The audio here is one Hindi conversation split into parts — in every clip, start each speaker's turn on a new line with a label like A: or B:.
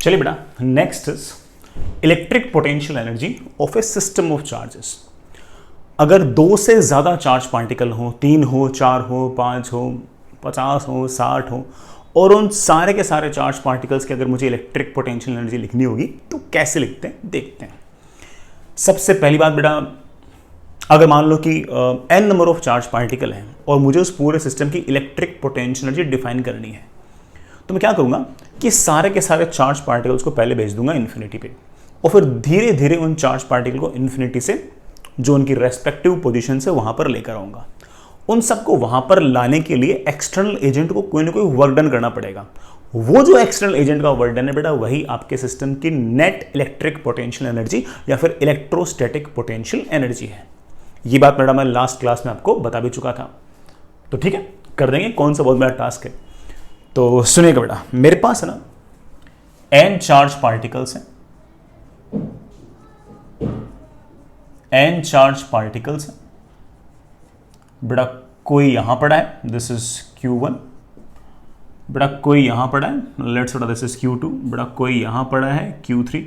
A: चलिए बेटा, next is electric potential energy of A system of charges. अगर दो से ज्यादा चार्ज पार्टिकल हो, 3 हो, 4 हो, 5 हो, 50 हो, 60 हो, और उन सारे के सारे चार्ज पार्टिकल्स की अगर मुझे इलेक्ट्रिक पोटेंशियल एनर्जी लिखनी होगी तो कैसे लिखते हैं देखते हैं। सबसे पहली बात बेटा, अगर मान लो कि n number of charge particle हैं और मुझे उस पूरे सिस्टम की इलेक्ट्रिक पोटेंशियल एनर्जी डिफाइन करनी है, तो मैं क्या करूंगा कि सारे के सारे चार्ज पार्टिकल्स को पहले भेज दूंगा इन्फिनिटी पे, और फिर धीरे धीरे उन चार्ज पार्टिकल को इन्फिनिटी से जो उनकी रेस्पेक्टिव पोजीशन से वहां पर लेकर आऊंगा। उन सबको वहां पर लाने के लिए एक्सटर्नल एजेंट को कोई ना कोई वर्क डन करना पड़ेगा। वो जो एक्सटर्नल एजेंट का वर्क डन है बेटा, वही आपके सिस्टम की नेट इलेक्ट्रिक पोटेंशियल एनर्जी या फिर इलेक्ट्रोस्टैटिक पोटेंशियल एनर्जी है। ये बात बेटा मैं लास्ट क्लास में आपको बता भी चुका था, तो ठीक है, कर देंगे। कौन सा बहुत बड़ा टास्क है, तो सुनिएगा बेटा। मेरे पास है ना n चार्ज पार्टिकल्स हैं, n चार्ज पार्टिकल्स हैं बेटा। कोई यहां पड़ा है, दिस इज Q1 बेटा, कोई यहां पड़ा है, लेट्स बेटा दिस इज Q2 बेटा, कोई यहां पड़ा है Q3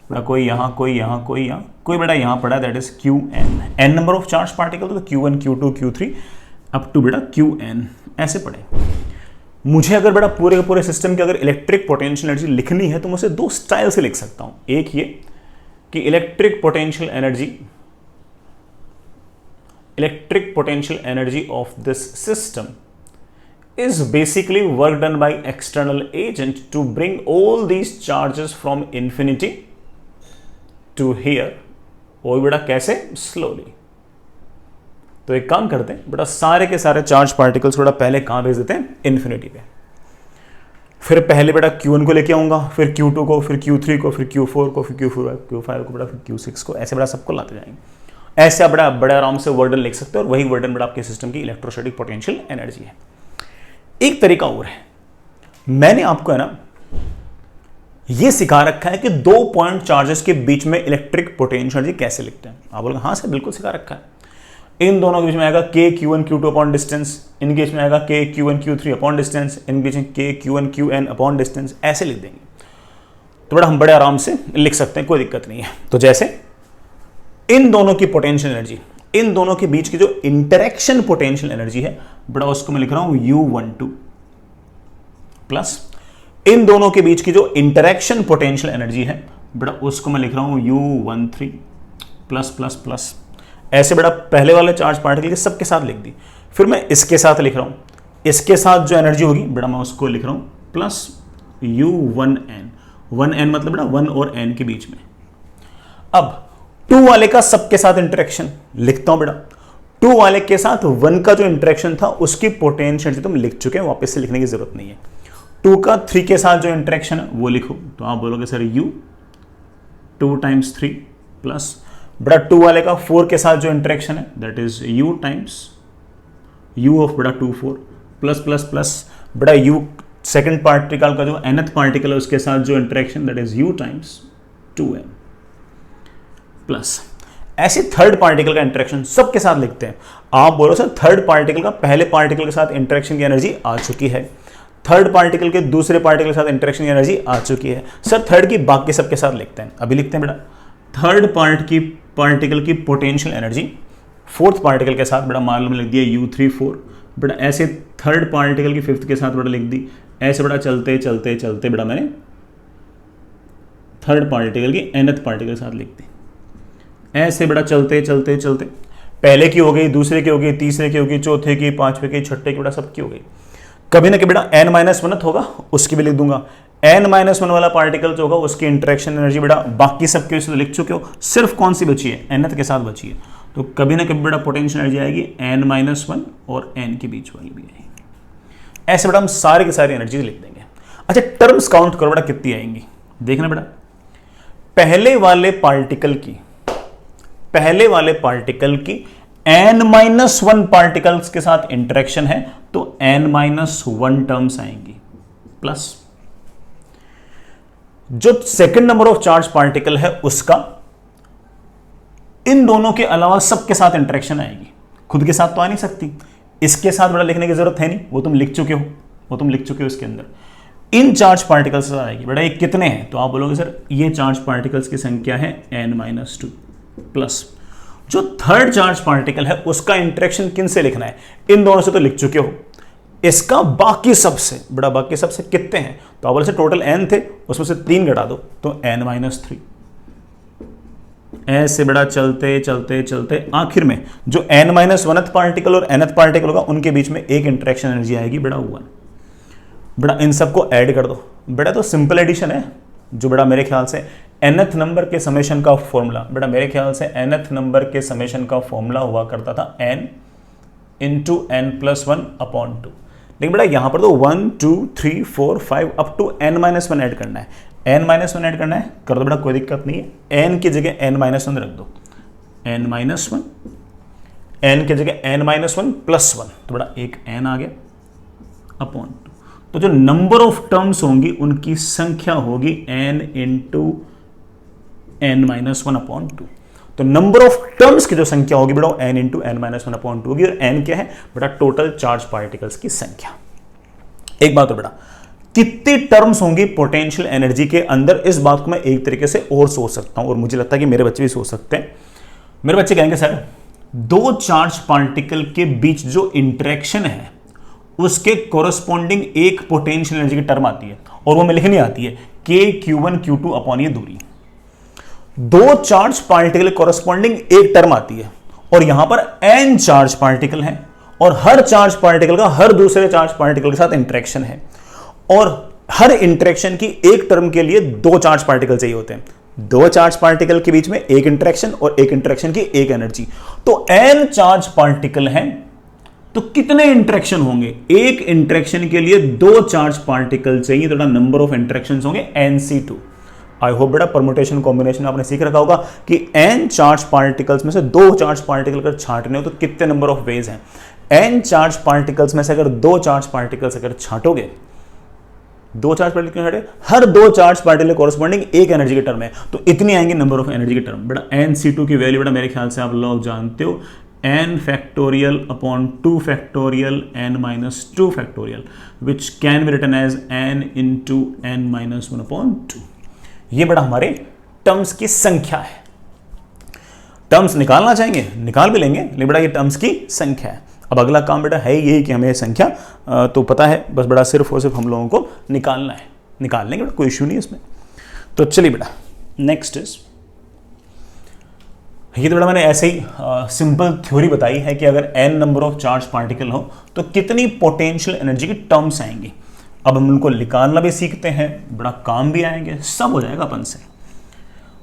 A: बेटा, कोई यहां, कोई यहां, कोई यहां, कोई बेटा यहां पड़ा है, that is Qn। n number of charge particle, तो Q1 Q2 Q3 up to बेटा Qn ऐसे पड़े। मुझे अगर बेटा पूरे के पूरे सिस्टम की अगर इलेक्ट्रिक पोटेंशियल एनर्जी लिखनी है तो मैं उसे दो स्टाइल से लिख सकता हूं। एक ये कि electric potential energy of this system is basically work done by external agent to bring all these charges from infinity to here। और बेटा कैसे? स्लोली। तो एक काम करते हैं बेटा, सारे के सारे चार्ज पार्टिकल्स बेटा पहले कहां भेज देते हैं? इन्फिनिटी पे। फिर पहले बेटा Q1 को लेके आऊंगा, फिर Q2 को, फिर Q3 को, फिर Q4 को, फिर Q5 को बेटा, फिर Q6 को, ऐसे बेटा सबको लाते जाएंगे। ऐसे आप बेटा बड़े आराम से वर्डन लिख सकते हो, और वही वर्डन बेटा आपके सिस्टम की इलेक्ट्रोस्टैटिक पोटेंशियल एनर्जी है। एक तरीका और है, मैंने आपको है ना ये सिखा रखा है कि दो पॉइंट चार्जेस के बीच में इलेक्ट्रिक पोटेंशियल एनर्जी कैसे लिखते हैं। आप बोलोगे हाँ सर बिल्कुल सिखा रखा है। इन दोनों के बीच में आएगा k Q1 Q2 upon distance, इनके बीच में आएगा k Q1 Q3 upon distance, इनके बीच में k Q1 Qn upon distance, ऐसे लिख देंगे तो बड़ा हम बड़े आराम से लिख सकते हैं, कोई दिक्कत नहीं है। तो जैसे इन दोनों की पोटेंशियल एनर्जी, इन दोनों के बीच की जो इंटरेक्शन पोटेंशियल एनर्जी है बड़ा, उसको मैं लिख रहा हूं U12 प्लस इन दोनों के बीच की जो इंटरेक्शन पोटेंशियल एनर्जी है बड़ा, उसको मैं लिख रहा हूं U13 प्लस प्लस प्लस। ऐसे बड़ा पहले वाले चार्ज पार्टिकल के सबके साथ लिख दी, फिर मैं इसके साथ लिख रहा हूं, इसके साथ जो एनर्जी होगी बड़ा मैं उसको लिख रहा हूं प्लस U1n। 1n मतलब बड़ा 1 और n के बीच में। अब 2 वाले का सबके साथ इंटरेक्शन लिखता हूं बेटा। 2 वाले के साथ 1 का जो इंटरेक्शन था उसकी पोटेंशियल तुम लिख चुके हैं, वापस से लिखने की जरूरत नहीं है। 2 का 3 के साथ जो इंटरेक्शन है वो लिखो, तो आप बोलोगे सर U 2 टाइम्स 3 प्लस बेटा 2 वाले का 4 के साथ जो इंटरेक्शन है that is U times U of बेटा 2 4 प्लस प्लस प्लस बेटा U सेकेंड पार्टिकल का जो nth पार्टिकल है उसके साथ जो interaction that is U times 2n plus. ऐसे थर्ड पार्टिकल का इंटरेक्शन सबके साथ लिखते हैं। आप बोलो सर थर्ड पार्टिकल का पहले पार्टिकल के साथ इंटरेक्शन की एनर्जी आ चुकी है, थर्ड पार्टिकल के दूसरे पार्टिकल के साथ इंटरेक्शन की एनर्जी आ चुकी है। सर थर्ड की बाकी सबके साथ लिखते हैं, अभी लिखते हैं बेटा। थर्ड पार्टिकल की पोटेंशियल एनर्जी फोर्थ पार्टिकल के साथ बेटा मान लो लिख दिया U34 बेटा। ऐसे थर्ड पार्टिकल की फिफ्थ के साथ बेटा लिख दी। ऐसे बेटा चलते चलते चलते बेटा मैंने थर्ड पार्टिकल की nth पार्टिकल के साथ लिख दी। ऐसे बेटा चलते चलते चलते पहले की हो गई, दूसरे की हो गई, तीसरे की हो गई, चौथे की, पांचवे की, छठे की बेटा सबकी हो गई। कभी ना कभी बेटा n-1 होगा उसकी भी लिख दूंगा। n-1 वाला पार्टिकल जो होगा उसकी इंटरेक्शन एनर्जी बेटा बाकी सबके वैसे तो लिख चुके हो, सिर्फ कौन सी बची है? nth के साथ बची है। तो कभी ना कभी बेटा पोटेंशियल एनर्जी आएगी n-1 और n के बीच वाली भी आएगी। ऐसे बेटा हम सारे की सारी एनर्जी लिख देंगे। अच्छा टर्म्स काउंट करो बेटा कितनी आएंगी, देखना बेटा। पहले वाले पार्टिकल की n-1 पार्टिकल्स के साथ इंटरेक्शन है तो n-1 टर्म्स आएंगी, प्लस जो second number of charge particle है उसका इन दोनों के अलावा सबके साथ इंटरेक्शन आएगी। खुद के साथ तो आ नहीं सकती, इसके साथ बड़ा लिखने की जरूरत है नहीं, वो तुम लिख चुके हो इसके अंदर। इन चार्ज पार्टिकल्स से आएगी। बेटा ये कितने हैं? तो आप बोलोगे सर ये चार्ज पार्टिकल्स की संख्या है n-2 प्लस जो थर्ड चार्ज पार्टिकल है उसका इंटरेक्शन किन से लिखना है? इन दोनों से तो लिख चुके हो, इसका बाकी सबसे। बेटा बाकी सबसे कितने हैं? तो आप बोले से टोटल n थे, उसमें से 3 घटा दो तो n-3। ऐसे बेटा चलते चलते चलते आखिर में जो n-1th पार्टिकल और nth पार्टिकल होगा उनके बीच में एक इंटरेक्शन एनर्जी आएगी बेटा 1। बेटा इन सबको ऐड कर दो। बेटा तो सिंपल एडिशन है, जो बेटा मेरे ख्याल से nth नंबर के समेशन का फॉर्मूला, बेटा मेरे ख्याल से nth नंबर के समेशन का फॉर्मूला हुआ करता था n इंटू n+1/2। लेकिन बेटा यहां पर तो 1 2 3 4 5 अप टू n-1 ऐड करना है, n-1 ऐड करना है, कर दो बेटा कोई दिक्कत नहीं है। n की जगह n-1 रख दो, n-1, n की जगह n-1 प्लस 1, तो बेटा एक n आ गया अपॉन 2। तो जो नंबर ऑफ टर्म्स होंगी उनकी संख्या होगी n इंटू n-1/2। तो नंबर ऑफ टर्म्स की जो संख्या होगी बेटा n इंटू n-1/2 होगी, और n क्या है बेटा? टोटल चार्ज पार्टिकल्स की संख्या। एक बात तो बेटा कितनी टर्म्स होंगी पोटेंशियल एनर्जी के अंदर, इस बात को मैं एक तरीके से और सोच सकता हूं, और मुझे लगता है कि मेरे बच्चे भी सोच सकते हैं। मेरे बच्चे कहेंगे सर दो चार्ज पार्टिकल के बीच जो इंटरेक्शन है उसके कोरस्पॉन्डिंग एक पोटेंशियल एनर्जी की टर्म आती है, और वो मैं लिखनी आती है KQ1 Q2 अपॉन ये दूरी। दो चार्ज पार्टिकल कोरस्पॉन्डिंग एक टर्म आती है, और यहां पर n चार्ज पार्टिकल है, और हर चार्ज पार्टिकल का हर दूसरे चार्ज पार्टिकल के साथ इंटरेक्शन है, और हर इंटरेक्शन की एक टर्म के लिए दो चार्ज पार्टिकल चाहिए होते हैं। दो चार्ज पार्टिकल के बीच में एक इंटरेक्शन और एक इंटरेक्शन की एक एनर्जी। तो n चार्ज पार्टिकल हैं, तो कितने इंटरेक्शन होंगे? एक इंटरेक्शन के लिए दो चार्ज पार्टिकल चाहिए, तो नंबर ऑफ इंटरेक्शंस होंगे Nc2। आई होप बेटा परमुटेशन कॉम्बिनेशन आपने सीख रखा होगा कि n चार्ज पार्टिकल्स में से दो चार्ज पार्टिकल अगर छांटने हो तो कितने नंबर ऑफ वेज हैं। n चार्ज पार्टिकल्स में से अगर दो चार्ज पार्टिकल्स अगर छांटोगे, दो चार्ज पार्टिकल छांटे, हर दो चार्ज पार्टिकल कोरस्पॉन्डिंग एक एनर्जी की टर्म है, तो इतनी आएंगे नंबर ऑफ एनर्जी की टर्म। बेटा Nc2 की वैल्यू बेटा मेरे ख्याल से आप लोग जानते हो, n factorial upon 2 factorial n-2 factorial which can be written as n into n-1/2। ये बड़ा हमारे टर्म्स की संख्या है। टर्म्स निकालना चाहेंगे निकाल भी लेंगे, लेकिन बड़ा ये टर्म्स की संख्या है। अब अगला काम बेटा है यही कि हमें संख्या तो पता है, बस बड़ा सिर्फ और सिर्फ हम लोगों को निकालना है, निकाल लेंगे बेटा, कोई इश्यू नहीं इसमें। तो चलिए बेटा नेक्स्ट इज, ये तो बेटा मैंने ऐसे ही सिंपल थ्योरी बताई है कि अगर n number of charge particle हो तो कितनी पोटेंशियल एनर्जी की टर्म्स आएंगी। अब हम उनको निकालना भी सीखते हैं, बड़ा काम भी आएंगे, सब हो जाएगा अपन से।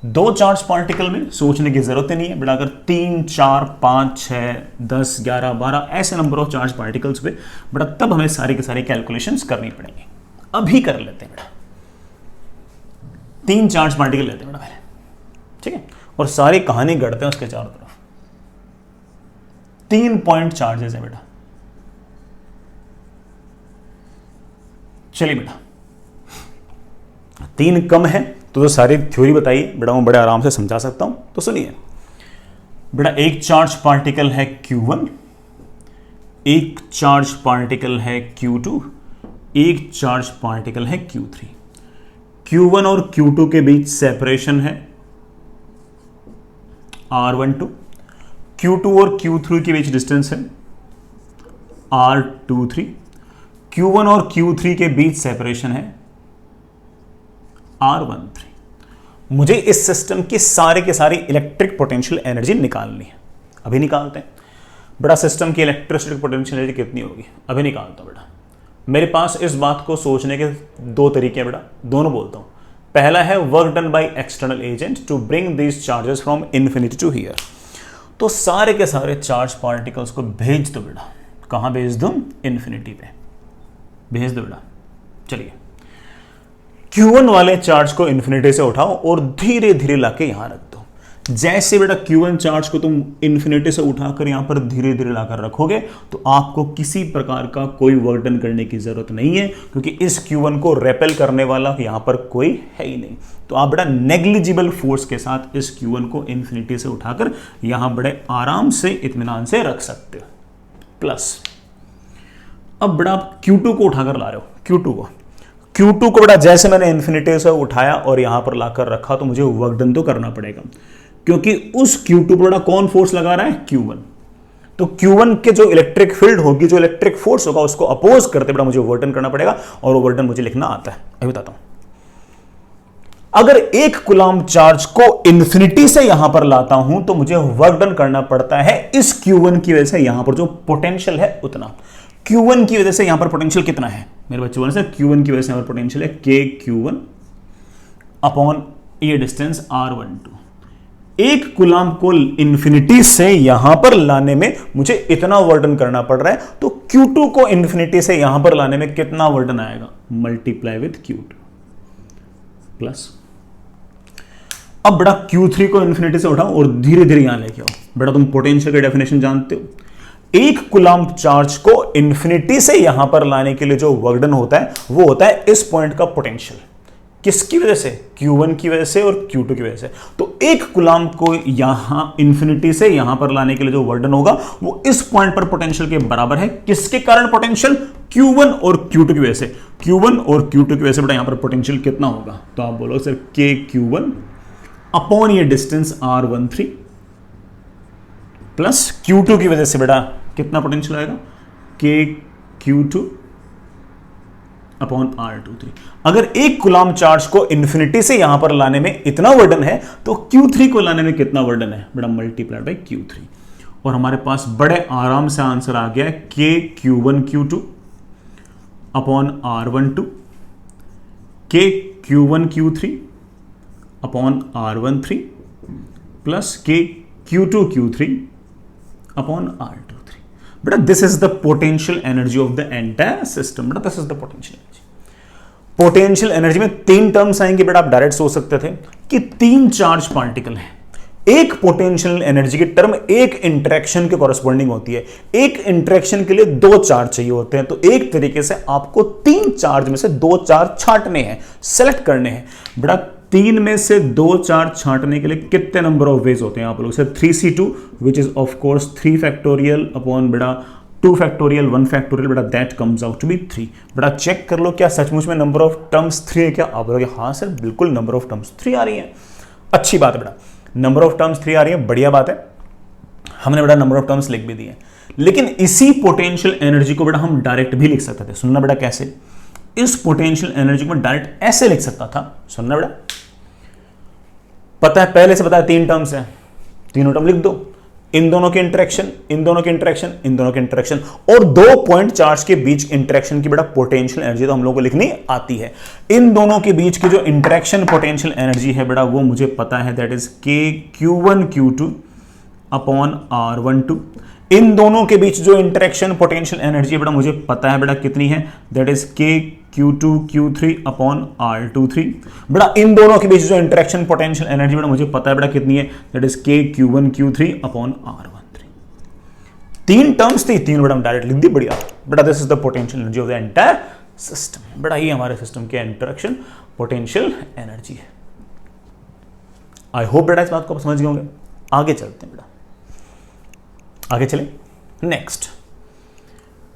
A: दो चार्ज पार्टिकल में सोचने की जरूरत ही नहीं है बेटा। अगर 3 4 5 6 10 11 12 ऐसे नंबर ऑफ चार्ज पार्टिकल्स पे बेटा, तब हमें सारी की सारी कैलकुलेशंस करनी पड़ेंगी। अभी कर लेते हैं बेटा, 3 चार्ज पार्टिकल लेते हैं बेटा पहले, ठीक है, और सारी कहानी गढ़ते हैं उसके चारों तरफ। 3 पॉइंट चार्जेस है बेटा। चलिए बेटा 3 कम है तो सारी थ्योरी बताइए बेटा, मैं बड़े आराम से समझा सकता हूं। तो सुनिए बेटा, एक चार्ज पार्टिकल है Q1, एक चार्ज पार्टिकल है Q2, एक चार्ज पार्टिकल है Q3। Q1 और Q2 के बीच सेपरेशन है R12, Q2 और Q3 के बीच डिस्टेंस है R23, Q1 और Q3 के बीच सेपरेशन है R13। मुझे इस सिस्टम की सारे के सारी इलेक्ट्रिक पोटेंशियल एनर्जी निकालनी है। अभी निकालते हैं बेटा। सिस्टम की इलेक्ट्रिक पोटेंशियल एनर्जी कितनी होगी, अभी निकालता हूं बेटा। मेरे पास इस बात को सोचने के दो तरीके हैं बेटा, दोनों बोलता हूं। पहला है work done by external agent to bring these charges from infinity to here. तो सारे के सारे चार्ज पार्टिकल्स को भेज दो बेटा। कहां भेज दूं? इन्फिनिटी पे भेज दो बेटा। चलिए Q1 वाले चार्ज को इन्फिनिटी से उठाओ और धीरे धीरे लाके यहां रख दो। जैसे बेटा Q1 चार्ज को तुम इन्फिनिटी से उठाकर यहां पर धीरे धीरे लाकर रखोगे तो आपको किसी प्रकार का कोई वर्क डन करने की जरूरत नहीं है, क्योंकि इस Q1 को रेपेल करने वाला यहां पर कोई है ही नहीं। तो आप बेटा नेग्लिजिबल फोर्स के साथ इस Q1 को इन्फिनिटी से उठाकर यहां बड़े आराम से इत्मीनान से रख सकते हो। प्लस अब बेटा आप Q2 को उठाकर ला रहे हो, Q2 को। Q2 को बेटा जैसे मैंने इन्फिनिटी से उठाया और यहां पर लाकर रखा तो मुझे वर्क डन तो करना पड़ेगा, क्योंकि उस Q2 पर बेटा कौन फोर्स लगा रहा है, Q1। तो Q1 के जो इलेक्ट्रिक फील्ड होगी, जो इलेक्ट्रिक फोर्स होगा, उसको अपोज करते बेटा मुझे वर्क डन करना पड़ेगा, और वो वर्क डन मुझे लिखना आता है। अभी बताता हूं, अगर 1 कूलम्ब चार्ज को इन्फिनिटी से यहां पर लाता हूं तो मुझे वर्क डन करना पड़ता है इस Q1 की वजह से यहां पर जो पोटेंशियल है उतना। Q1 की वजह से यहां पर पोटेंशियल कितना है मेरे बच्चे, बोले सर Q1 की वजह से यहां पर पोटेंशियल है KQ1 अपॉन ये डिस्टेंस R12। 1 कूलम्ब को इन्फिनिटी से यहां पर लाने में मुझे इतना वर्क डन करना पड़ रहा है, तो Q2 को इन्फिनिटी से यहां पर लाने में कितना वर्क डन आएगा, मल्टीप्लाई विथ Q2 प्लस। अब बेटा Q3 को इन्फिनिटी से उठाओ और धीरे धीरे यहां लेके आओ। बेटा तुम पोटेंशियल की डेफिनेशन जानते हो, 1 कूलम्ब चार्ज को इन्फिनिटी से यहां पर लाने के लिए जो वर्क डन होता है वो होता है इस पॉइंट का पोटेंशियल। किसकी वजह से, Q1 की वजह से और Q2 की वजह से। तो 1 कूलम्ब को यहां इन्फिनिटी से यहां पर लाने के लिए जो वर्क डन होगा वो इस पॉइंट पर पोटेंशियल के बराबर है। किसके कारण पोटेंशियल, Q1 और Q2 की वजह से। Q1 और Q2 की वजह से बेटा यहां पर पोटेंशियल कितना होगा, तो आप बोलो सर KQ1 अपॉन ये डिस्टेंस R13 प्लस Q2 की वजह से बेटा कितना पोटेंशियल आएगा, KQ2 अपॉन R23। अगर 1 कूलम्ब चार्ज को इन्फिनिटी से यहां पर लाने में इतना वर्क डन है तो Q3 को लाने में कितना वर्क डन है बेटा, मल्टीप्लाइड बाय Q3। और हमारे पास बड़े आराम से आंसर आ गया KQ1 Q2 upon R12 KQ1 Q3 upon R13 plus KQ2 Q3 upon R23। बेटा this is the potential energy of the entire system. बेटा this is the potential energy. Potential energy में 3 टर्म्स आएंगे बेटा, आप डायरेक्ट सोच सकते थे कि 3 चार्ज पार्टिकल हैं। एक पोटेंशियल एनर्जी की टर्म एक इंटरेक्शन के कॉरेस्पॉन्डिंग होती है। एक इंटरेक्शन के लिए 2 चार्ज चाहिए होते हैं, तो एक तरीके से आपको 3 चार्ज में से 2 चार्ज छांटने हैं, सेलेक्ट करने हैं। बेटा 3 में से 2 चार्ज छांटने के लिए कितने नंबर ऑफ वेज होते हैं आप लोग से, 3C2 which is of course 3 factorial upon बेटा 2 फैक्टोरियल 1 फैक्टोरियल, बेटा that comes out to be 3। बेटा चेक कर लो क्या सचमुच में नंबर ऑफ टर्म्स 3 है क्या, आप बोलोगे हाँ सर बिल्कुल नंबर ऑफ टर्म्स 3 आ रही है। अच्छी बात है बेटा, नंबर ऑफ टर्म्स 3 आ रही है, बढ़िया बात है। हमने बेटा नंबर ऑफ टर्म्स लिख भी दिए, लेकिन इसी पोटेंशियल एनर्जी को बेटा हम डायरेक्ट भी लिख सकते थे। सुनना बेटा कैसे, इस पोटेंशियल एनर्जी को डायरेक्ट ऐसे लिख सकता था। सुनना बेटा, पता है पहले से पता है 3 टर्म्स हैं, तीनों टर्म लिख दो, इन दोनों के इंटरेक्शन, इन दोनों के इंटरेक्शन, इन दोनों के इंटरेक्शन, और 2 पॉइंट चार्ज के बीच इंटरेक्शन की बेटा पोटेंशियल एनर्जी तो हम लोगों को लिखनी आती है। इन दोनों के बीच की जो इंटरेक्शन पोटेंशियल एनर्जी है बेटा वो मुझे पता है, that is KQ1 Q2 upon R12। इन दोनों के बीच जो इंटरेक्शन पोटेंशियल एनर्जी है बेटा मुझे पता है बेटा कितनी है, that is KQ2 Q3 upon R23। बेटा इन दोनों के बीच जो इंटरेक्शन पोटेंशियल एनर्जी बेटा मुझे पता है बेटा कितनी है, that is KQ1 Q3 upon R13। 3 terms थी, 3 बेटा हम डायरेक्ट लिख दी, बढ़िया। बेटा this is the potential energy of the entire system. बेटा ये हमारे सिस्टम के इंटरेक्शन पोटेंशियल एनर्जी है। आई होप बेटा इस बात को आप समझ गए होंगे। आगे चलते हैं बेटा, आगे चले नेक्स्ट।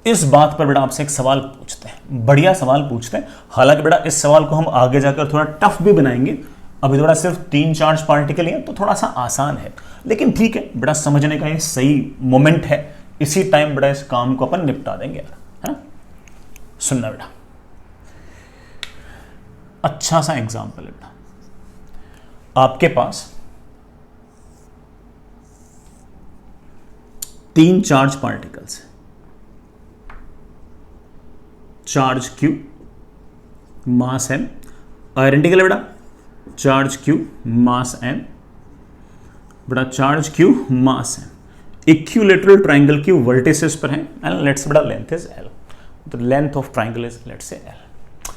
A: इस बात पर बेटा आपसे एक सवाल पूछते हैं, बढ़िया सवाल पूछते हैं। हालांकि बेटा इस सवाल को हम आगे जाकर थोड़ा टफ भी बनाएंगे, अभी थोड़ा सिर्फ 3 चार्ज पार्टिकल है तो थोड़ा सा आसान है, लेकिन ठीक है बेटा समझने का ये सही मोमेंट है। इसी टाइम बेटा इस काम को अपन निपटा देंगे यार, है ना। सुनना बेटा, अच्छा सा एग्जाम्पल है बेटा, आपके पास 3 चार्ज पार्टिकल्स हैं, चार्ज Q, मास M, आइडेंटिकल है बेटा, चार्ज Q मास M, बेटा चार्ज Q मास M इक्विलैटरल ट्राइंगल की वर्टिसेस पर हैं, एंड लेट्स बेटा length is L, the length of triangle is let's say L।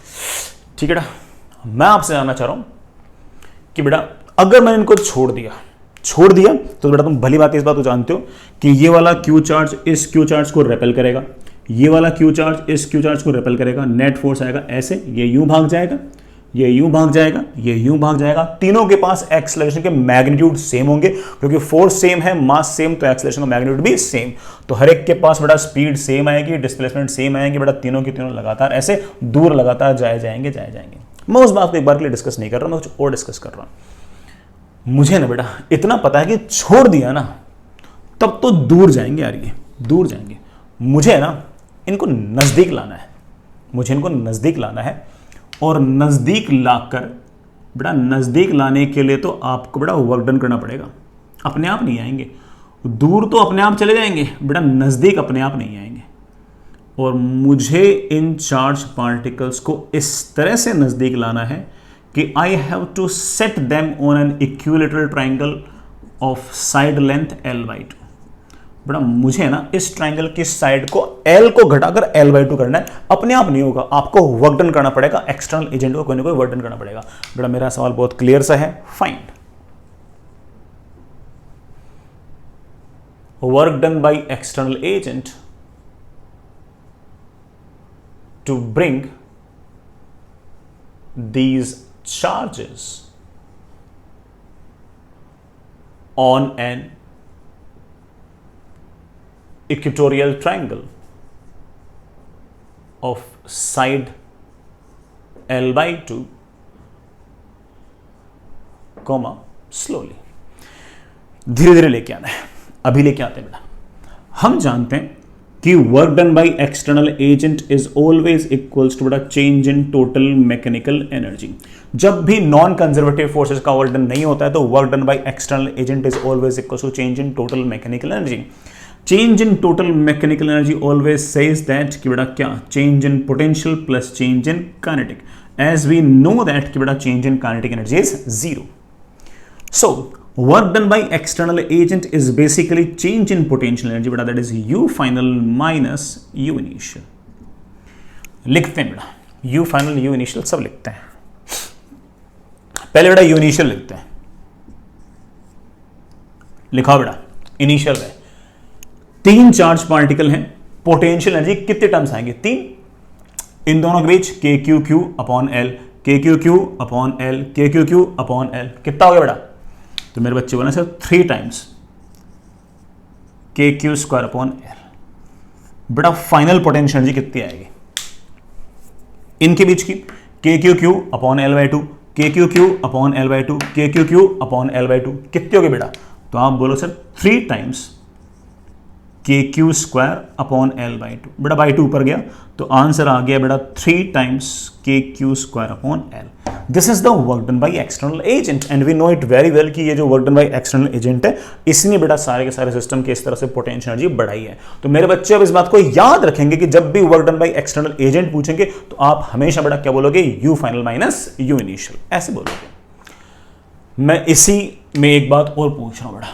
A: ठीक है बेटा, मैं आपसे जानना चाह रहा हूं कि बेटा अगर मैंने इनको छोड़ दिया तो बेटा तुम भली बात इस बात को जानते हो कि ये वाला Q चार्ज इस Q चार्ज को रेपेल करेगा, ये वाला Q चार्ज इस Q चार्ज को रेपेल करेगा, नेट फोर्स आएगा ऐसे, ये यूं भाग जाएगा, ये यूं भाग जाएगा, ये यूं भाग जाएगा। तीनों के पास एक्सेलरेशन के मैग्नीट्यूड सेम होंगे, क्योंकि फोर्स सेम है, मास सेम, तो एक्सेलरेशन का मैग्नीट्यूड भी सेम। तो हर एक के पास बड़ा स्पीड सेम आएगी, डिस्प्लेसमेंट सेम आएंगे, बड़ा तीनों की तीनों लगातार ऐसे दूर लगातार जाए जाएंगे। मैं उस बात को एक बार के लिए डिस्कस नहीं कर रहा, मैं कुछ और डिस्कस कर रहा हूं। मुझे ना बेटा इतना पता है कि छोड़ दिया ना तब तो दूर जाएंगे यार, ये दूर जाएंगे। मुझे ना इनको नजदीक लाना है, मुझे इनको नजदीक लाना है। और नजदीक लाकर बेटा, नजदीक लाने के लिए तो आपको बड़ा वर्क डन करना पड़ेगा, अपने आप नहीं आएंगे। दूर तो अपने आप चले जाएंगे बेटा, नजदीक अपने आप नहीं आएंगे। और मुझे इन चार्ज पार्टिकल्स को इस तरह से नजदीक लाना है कि I have to set them on an equilateral triangle of side length L/2। बड़ा मुझे ना इस ट्राइंगल की साइड को L को घटाकर L/2 करना है। अपने आप नहीं होगा, आपको वर्क डन करना पड़ेगा, एक्सटर्नल एजेंट को कोई ना कोई वर्क डन करना पड़ेगा। बड़ा मेरा सवाल बहुत क्लियर सा है। Find work done by external agent to bring these charges on an equatorial triangle of side L/2, slowly। धीरे धीरे लेके आना है। अभी लेके आते हैं बेटा। हम जानते हैं कि work done by external agent is always equals to बेटा change in total mechanical energy. जब भी नॉन कंजर्वेटिव फोर्सेस का वर्क डन नहीं होता है तो work done by external agent is always equals to change in total mechanical energy. Change in total mechanical energy always says that कि बेटा क्या, change in potential plus change in kinetic. As we know that कि बेटा change in kinetic energy is 0। So work done by external agent is basically change in potential energy बेटा, that is U final minus U initial। लिखते हैं बेटा, U final U initial सब लिखते हैं। पहले बेटा U initial लिखते हैं, लिखा बेटा इनिशियल है। 3 चार्ज पार्टिकल हैं, पोटेंशियल एनर्जी कितने टर्म्स आएंगे? 3। इन दोनों के बीच KQQ upon L, KQQ upon L, KQQ upon L। कितना हो गया बेटा? तो मेरे बच्चे बोला sir 3 times KQ² upon L। बेटा फाइनल पोटेंशियल एनर्जी कितनी आएगी इनके बीच की? KQQ upon L/2, KQQ upon L/2, KQQ upon L/2। कितनी होगी बेटा? तो आप बोलो sir 3 times KQ² upon L/2। बेटा बाई 2 ऊपर गया तो आंसर आ गया बेटा 3 times KQ² upon L। This is the work done by external agent and we know it very well कि ये जो work done by external agent है इसने बेटा सारे के सारे सिस्टम के इस तरह से पोटेंशियल एनर्जी बढ़ाई है। तो मेरे बच्चे अब इस बात को याद रखेंगे कि जब भी work done by external agent पूछेंगे तो आप हमेशा बेटा क्या बोलोगे? U final minus U initial, ऐसे बोलोगे। मैं इसी में एक बात और पूछ रहा हूं बेटा,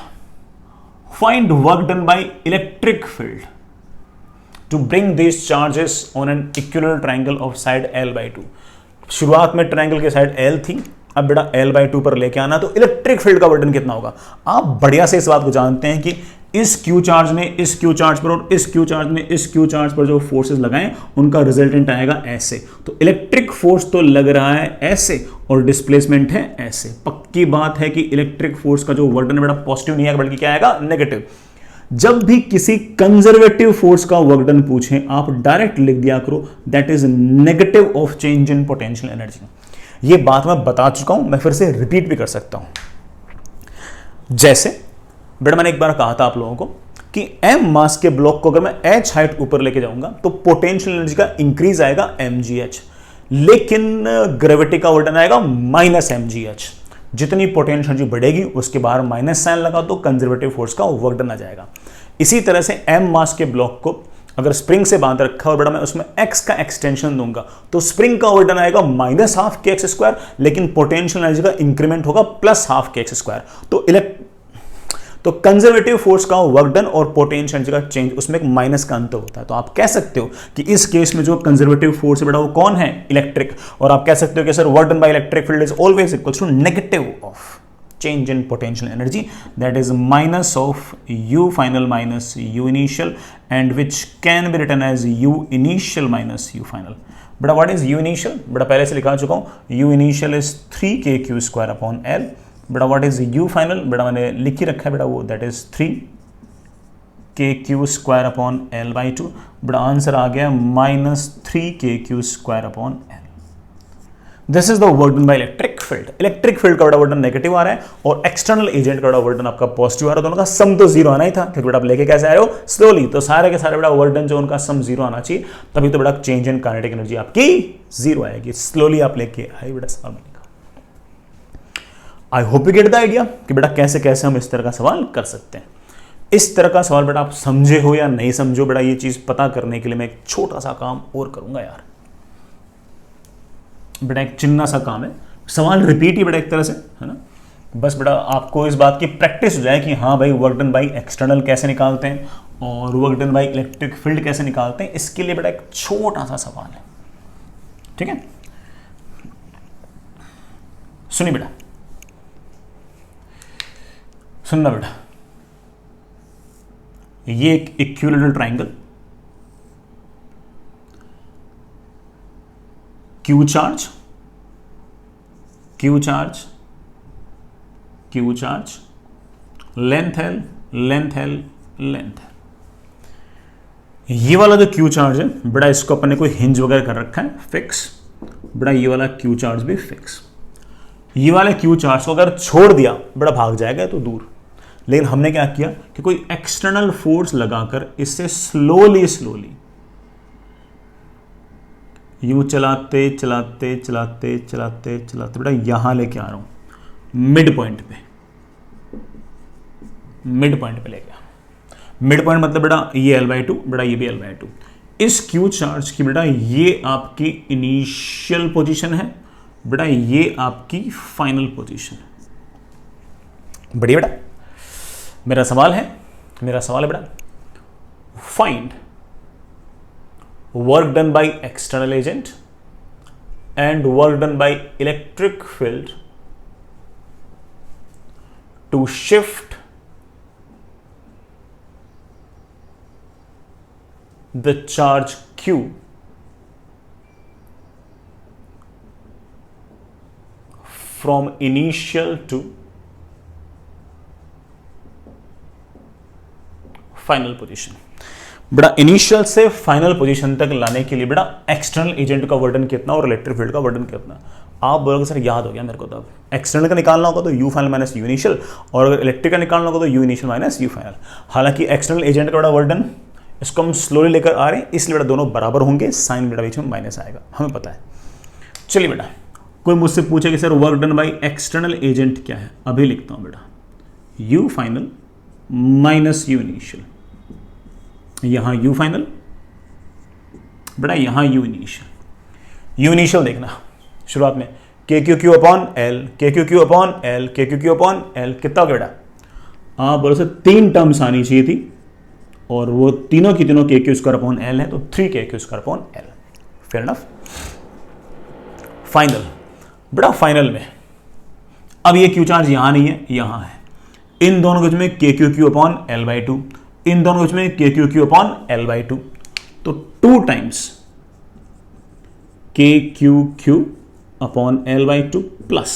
A: find work done by electric field to bring this charges on an equilateral triangle of side L/2। शुरुआत में ट्रायंगल की साइड L थी, अब बेटा L/2 पर लेके आना, तो इलेक्ट्रिक फील्ड का वर्क कितना होगा? आप बढ़िया से इस बात को जानते हैं कि इस Q चार्ज ने इस Q चार्ज पर और इस Q चार्ज ने इस Q चार्ज पर जो फोर्सेस लगाएं उनका रिजल्टेंट आएगा ऐसे। तो इलेक्ट्रिक फोर्स तो लग रहा है ऐसे और डिस्प्लेसमेंट है ऐसे। पक्की बात है कि इलेक्ट्रिक फोर्स का जो वर्क डन बेटा पॉजिटिव नहीं आएगा बल्कि क्या आएगा? नेगेटिव। जब भी किसी कंजर्वेटिव फोर्स का वर्क डन पूछें आप डायरेक्ट लिख दिया करो that is negative of change in potential energy. ये बात मैं बता चुका हूं, मैं फिर से रिपीट भी कर सकता हूं। जैसे बेटा मैंने एक बार कहा था आप लोगों को कि m मास के ब्लॉक को अगर मैं h हाइट ऊपर लेके जाऊंगा तो पोटेंशियल एनर्जी का इंक्रीज आएगा mgh, लेकिन ग्रेविटी का वर्क डन आएगा माइनस mgh। जितनी पोटेंशियल एनर्जी बढ़ेगी उसके बाहर माइनस साइन लगा तो कंजर्वेटिव फोर्स का वर्क डन आ जाएगा। इसी तरह से m मास के ब्लॉक को अगर स्प्रिंग से बांध रखा और बेटा मैं उसमें x का एक्सटेंशन दूंगा तो स्प्रिंग का वर्क डन आएगा -12 kx², लेकिन पोटेंशियल एनर्जी का इंक्रीमेंट होगा +12 kx²। तो कंजर्वेटिव फोर्स का वर्क डन और पोटेंशियल एनर्जी का चेंज उसमें एक माइनस का अंतर होता है। तो आप कह सकते हो कि इस केस में जो कंजर्वेटिव फोर्स है बेटा वो कौन है? इलेक्ट्रिक। और आप कह सकते हो कि sir work done by electric field is always equal to negative of change in potential energy, that is minus of U final minus U initial and which can be written as U initial minus U final. बेटा व्हाट इज यू इनिशियल, बेटा पहले से लिखा चुका हूं, U initial is 3k² square upon L. बेटा व्हाट इज यू फाइनल, बेटा मैंने लिख ही रखा है बेटा वो, that is 3k³ square upon L by 2। बेटा आंसर आ गया -3k³ square upon l. This is the work done by electric field. Electric field का बड़ा वर्क डन नेगेटिव आ रहा है और एक्सटर्नल एजेंट का बड़ा वर्क डन आपका पॉजिटिव आ रहा है। दोनों का सम तो जीरो आना ही था, क्योंकि बेटा आप लेके कैसे आए हो, स्लोली, तो सारे के सारे बड़ा वर्क डन जो उनका सम जीरो आना चाहिए, तभी तो बड़ा चेंज इन काइनेटिक एनर्जी आपकी जीरो आएगी। स्लोली आप लेके आए बेटा सवाल बनेगा। I hope you get the idea कि बेटा कैसे कैसे हम इस तरह का सवाल कर सकते हैं। इस तरह का सवाल बेटा आप समझे हो या नहीं समझो, बेटा ये चीज पता करने के लिए मैं एक छोटा सा काम और करूंगा यार। बेटा एक चिन्ना सा काम है, सवाल रिपीट ही बेटा एक तरह से, है ना। बस बेटा आपको इस बात की प्रैक्टिस हो जाए कि हाँ भाई वर्क डन बाई एक्सटर्नल कैसे निकालते हैं और work done by electric field कैसे निकालते हैं। इसके लिए बेटा एक छोटा सा सवाल है, ठीक है। सुनिए बेटा, सुनना बेटा, ये एक equilateral triangle, Q charge, Q charge, Q charge, length L, length L, length L. ये वाला जो क्यू चार्ज है बेटा, इसको अपन ने कोई हिंज वगैरह कर रखा है फिक्स। बेटा ये वाला क्यू चार्ज भी फिक्स। ये वाले क्यू चार्ज को अगर छोड़ दिया बेटा भाग जाएगा तो दूर, लेकिन हमने क्या किया कि कोई एक्सटर्नल फोर्स लगाकर इससे स्लोली स्लोली यूं चलाते चलाते चलाते चलाते चलाते बेटा यहां लेके आ रहा हूं मिड पॉइंट पे, मिड पॉइंट पे लेके आ। मिड पॉइंट मतलब बेटा ये L/2, बेटा ये भी L/2। इस क्यू चार्ज की बेटा ये आपकी इनिशियल पोजीशन है, बेटा ये आपकी फाइनल पोजीशन है। बढ़िया बेटा, मेरा सवाल है बेटा, find work done by external agent and work done by electric field to shift the charge Q from initial to final position। बेटा इनिशियल से फाइनल पोजीशन तक लाने के लिए बेटा एक्सटर्नल एजेंट का वर्डन कितना और इलेक्ट्रिक फील्ड का वर्डन कितना। आप बोलोगे सर याद हो गया मेरे को, तो अब एक्सटर्नल का निकालना होगा तो you final minus you initial, और अगर इलेक्ट्रिक का निकालना होगा तो you initial minus you final. हालांकि एक्सटर्नल एजेंट का बड़ा वर्डन इसको हम स्लोली लेकर आ रहे हैं, इसलिए बेटा दोनों बराबर होंगे, साइन बेटा बीच में माइनस आएगा, हमें पता है। चलिए बेटा, कोई मुझसे पूछे कि sir work done by external agent क्या है, अभी लिखता हूं बेटा you final minus you initial. यहां यू फाइनल, बेटा यहां यू इनिशियल। यू इनिशियल देखना शुरुआत में के Q Q upon L, K Q Q upon L, K Q Q upon L, कितना हो गया बेटा, आप बोलो सर 3 टर्म्स आनी चाहिए थी और वो तीनों की तीनों के क्यू स्क्वायर अपॉन एल है, तो 3k² square upon L. Fair enough. Final, बेटा फाइनल में अब ये क्यू चार्ज यहां नहीं है, यहां है। इन दोनों के बीच में के क्यू क्यू अपॉन L/2, इन दोनों के बीच में के क्यू क्यू अपॉन L/2, तो 2 टाइम्स के Q Q upon L/2 plus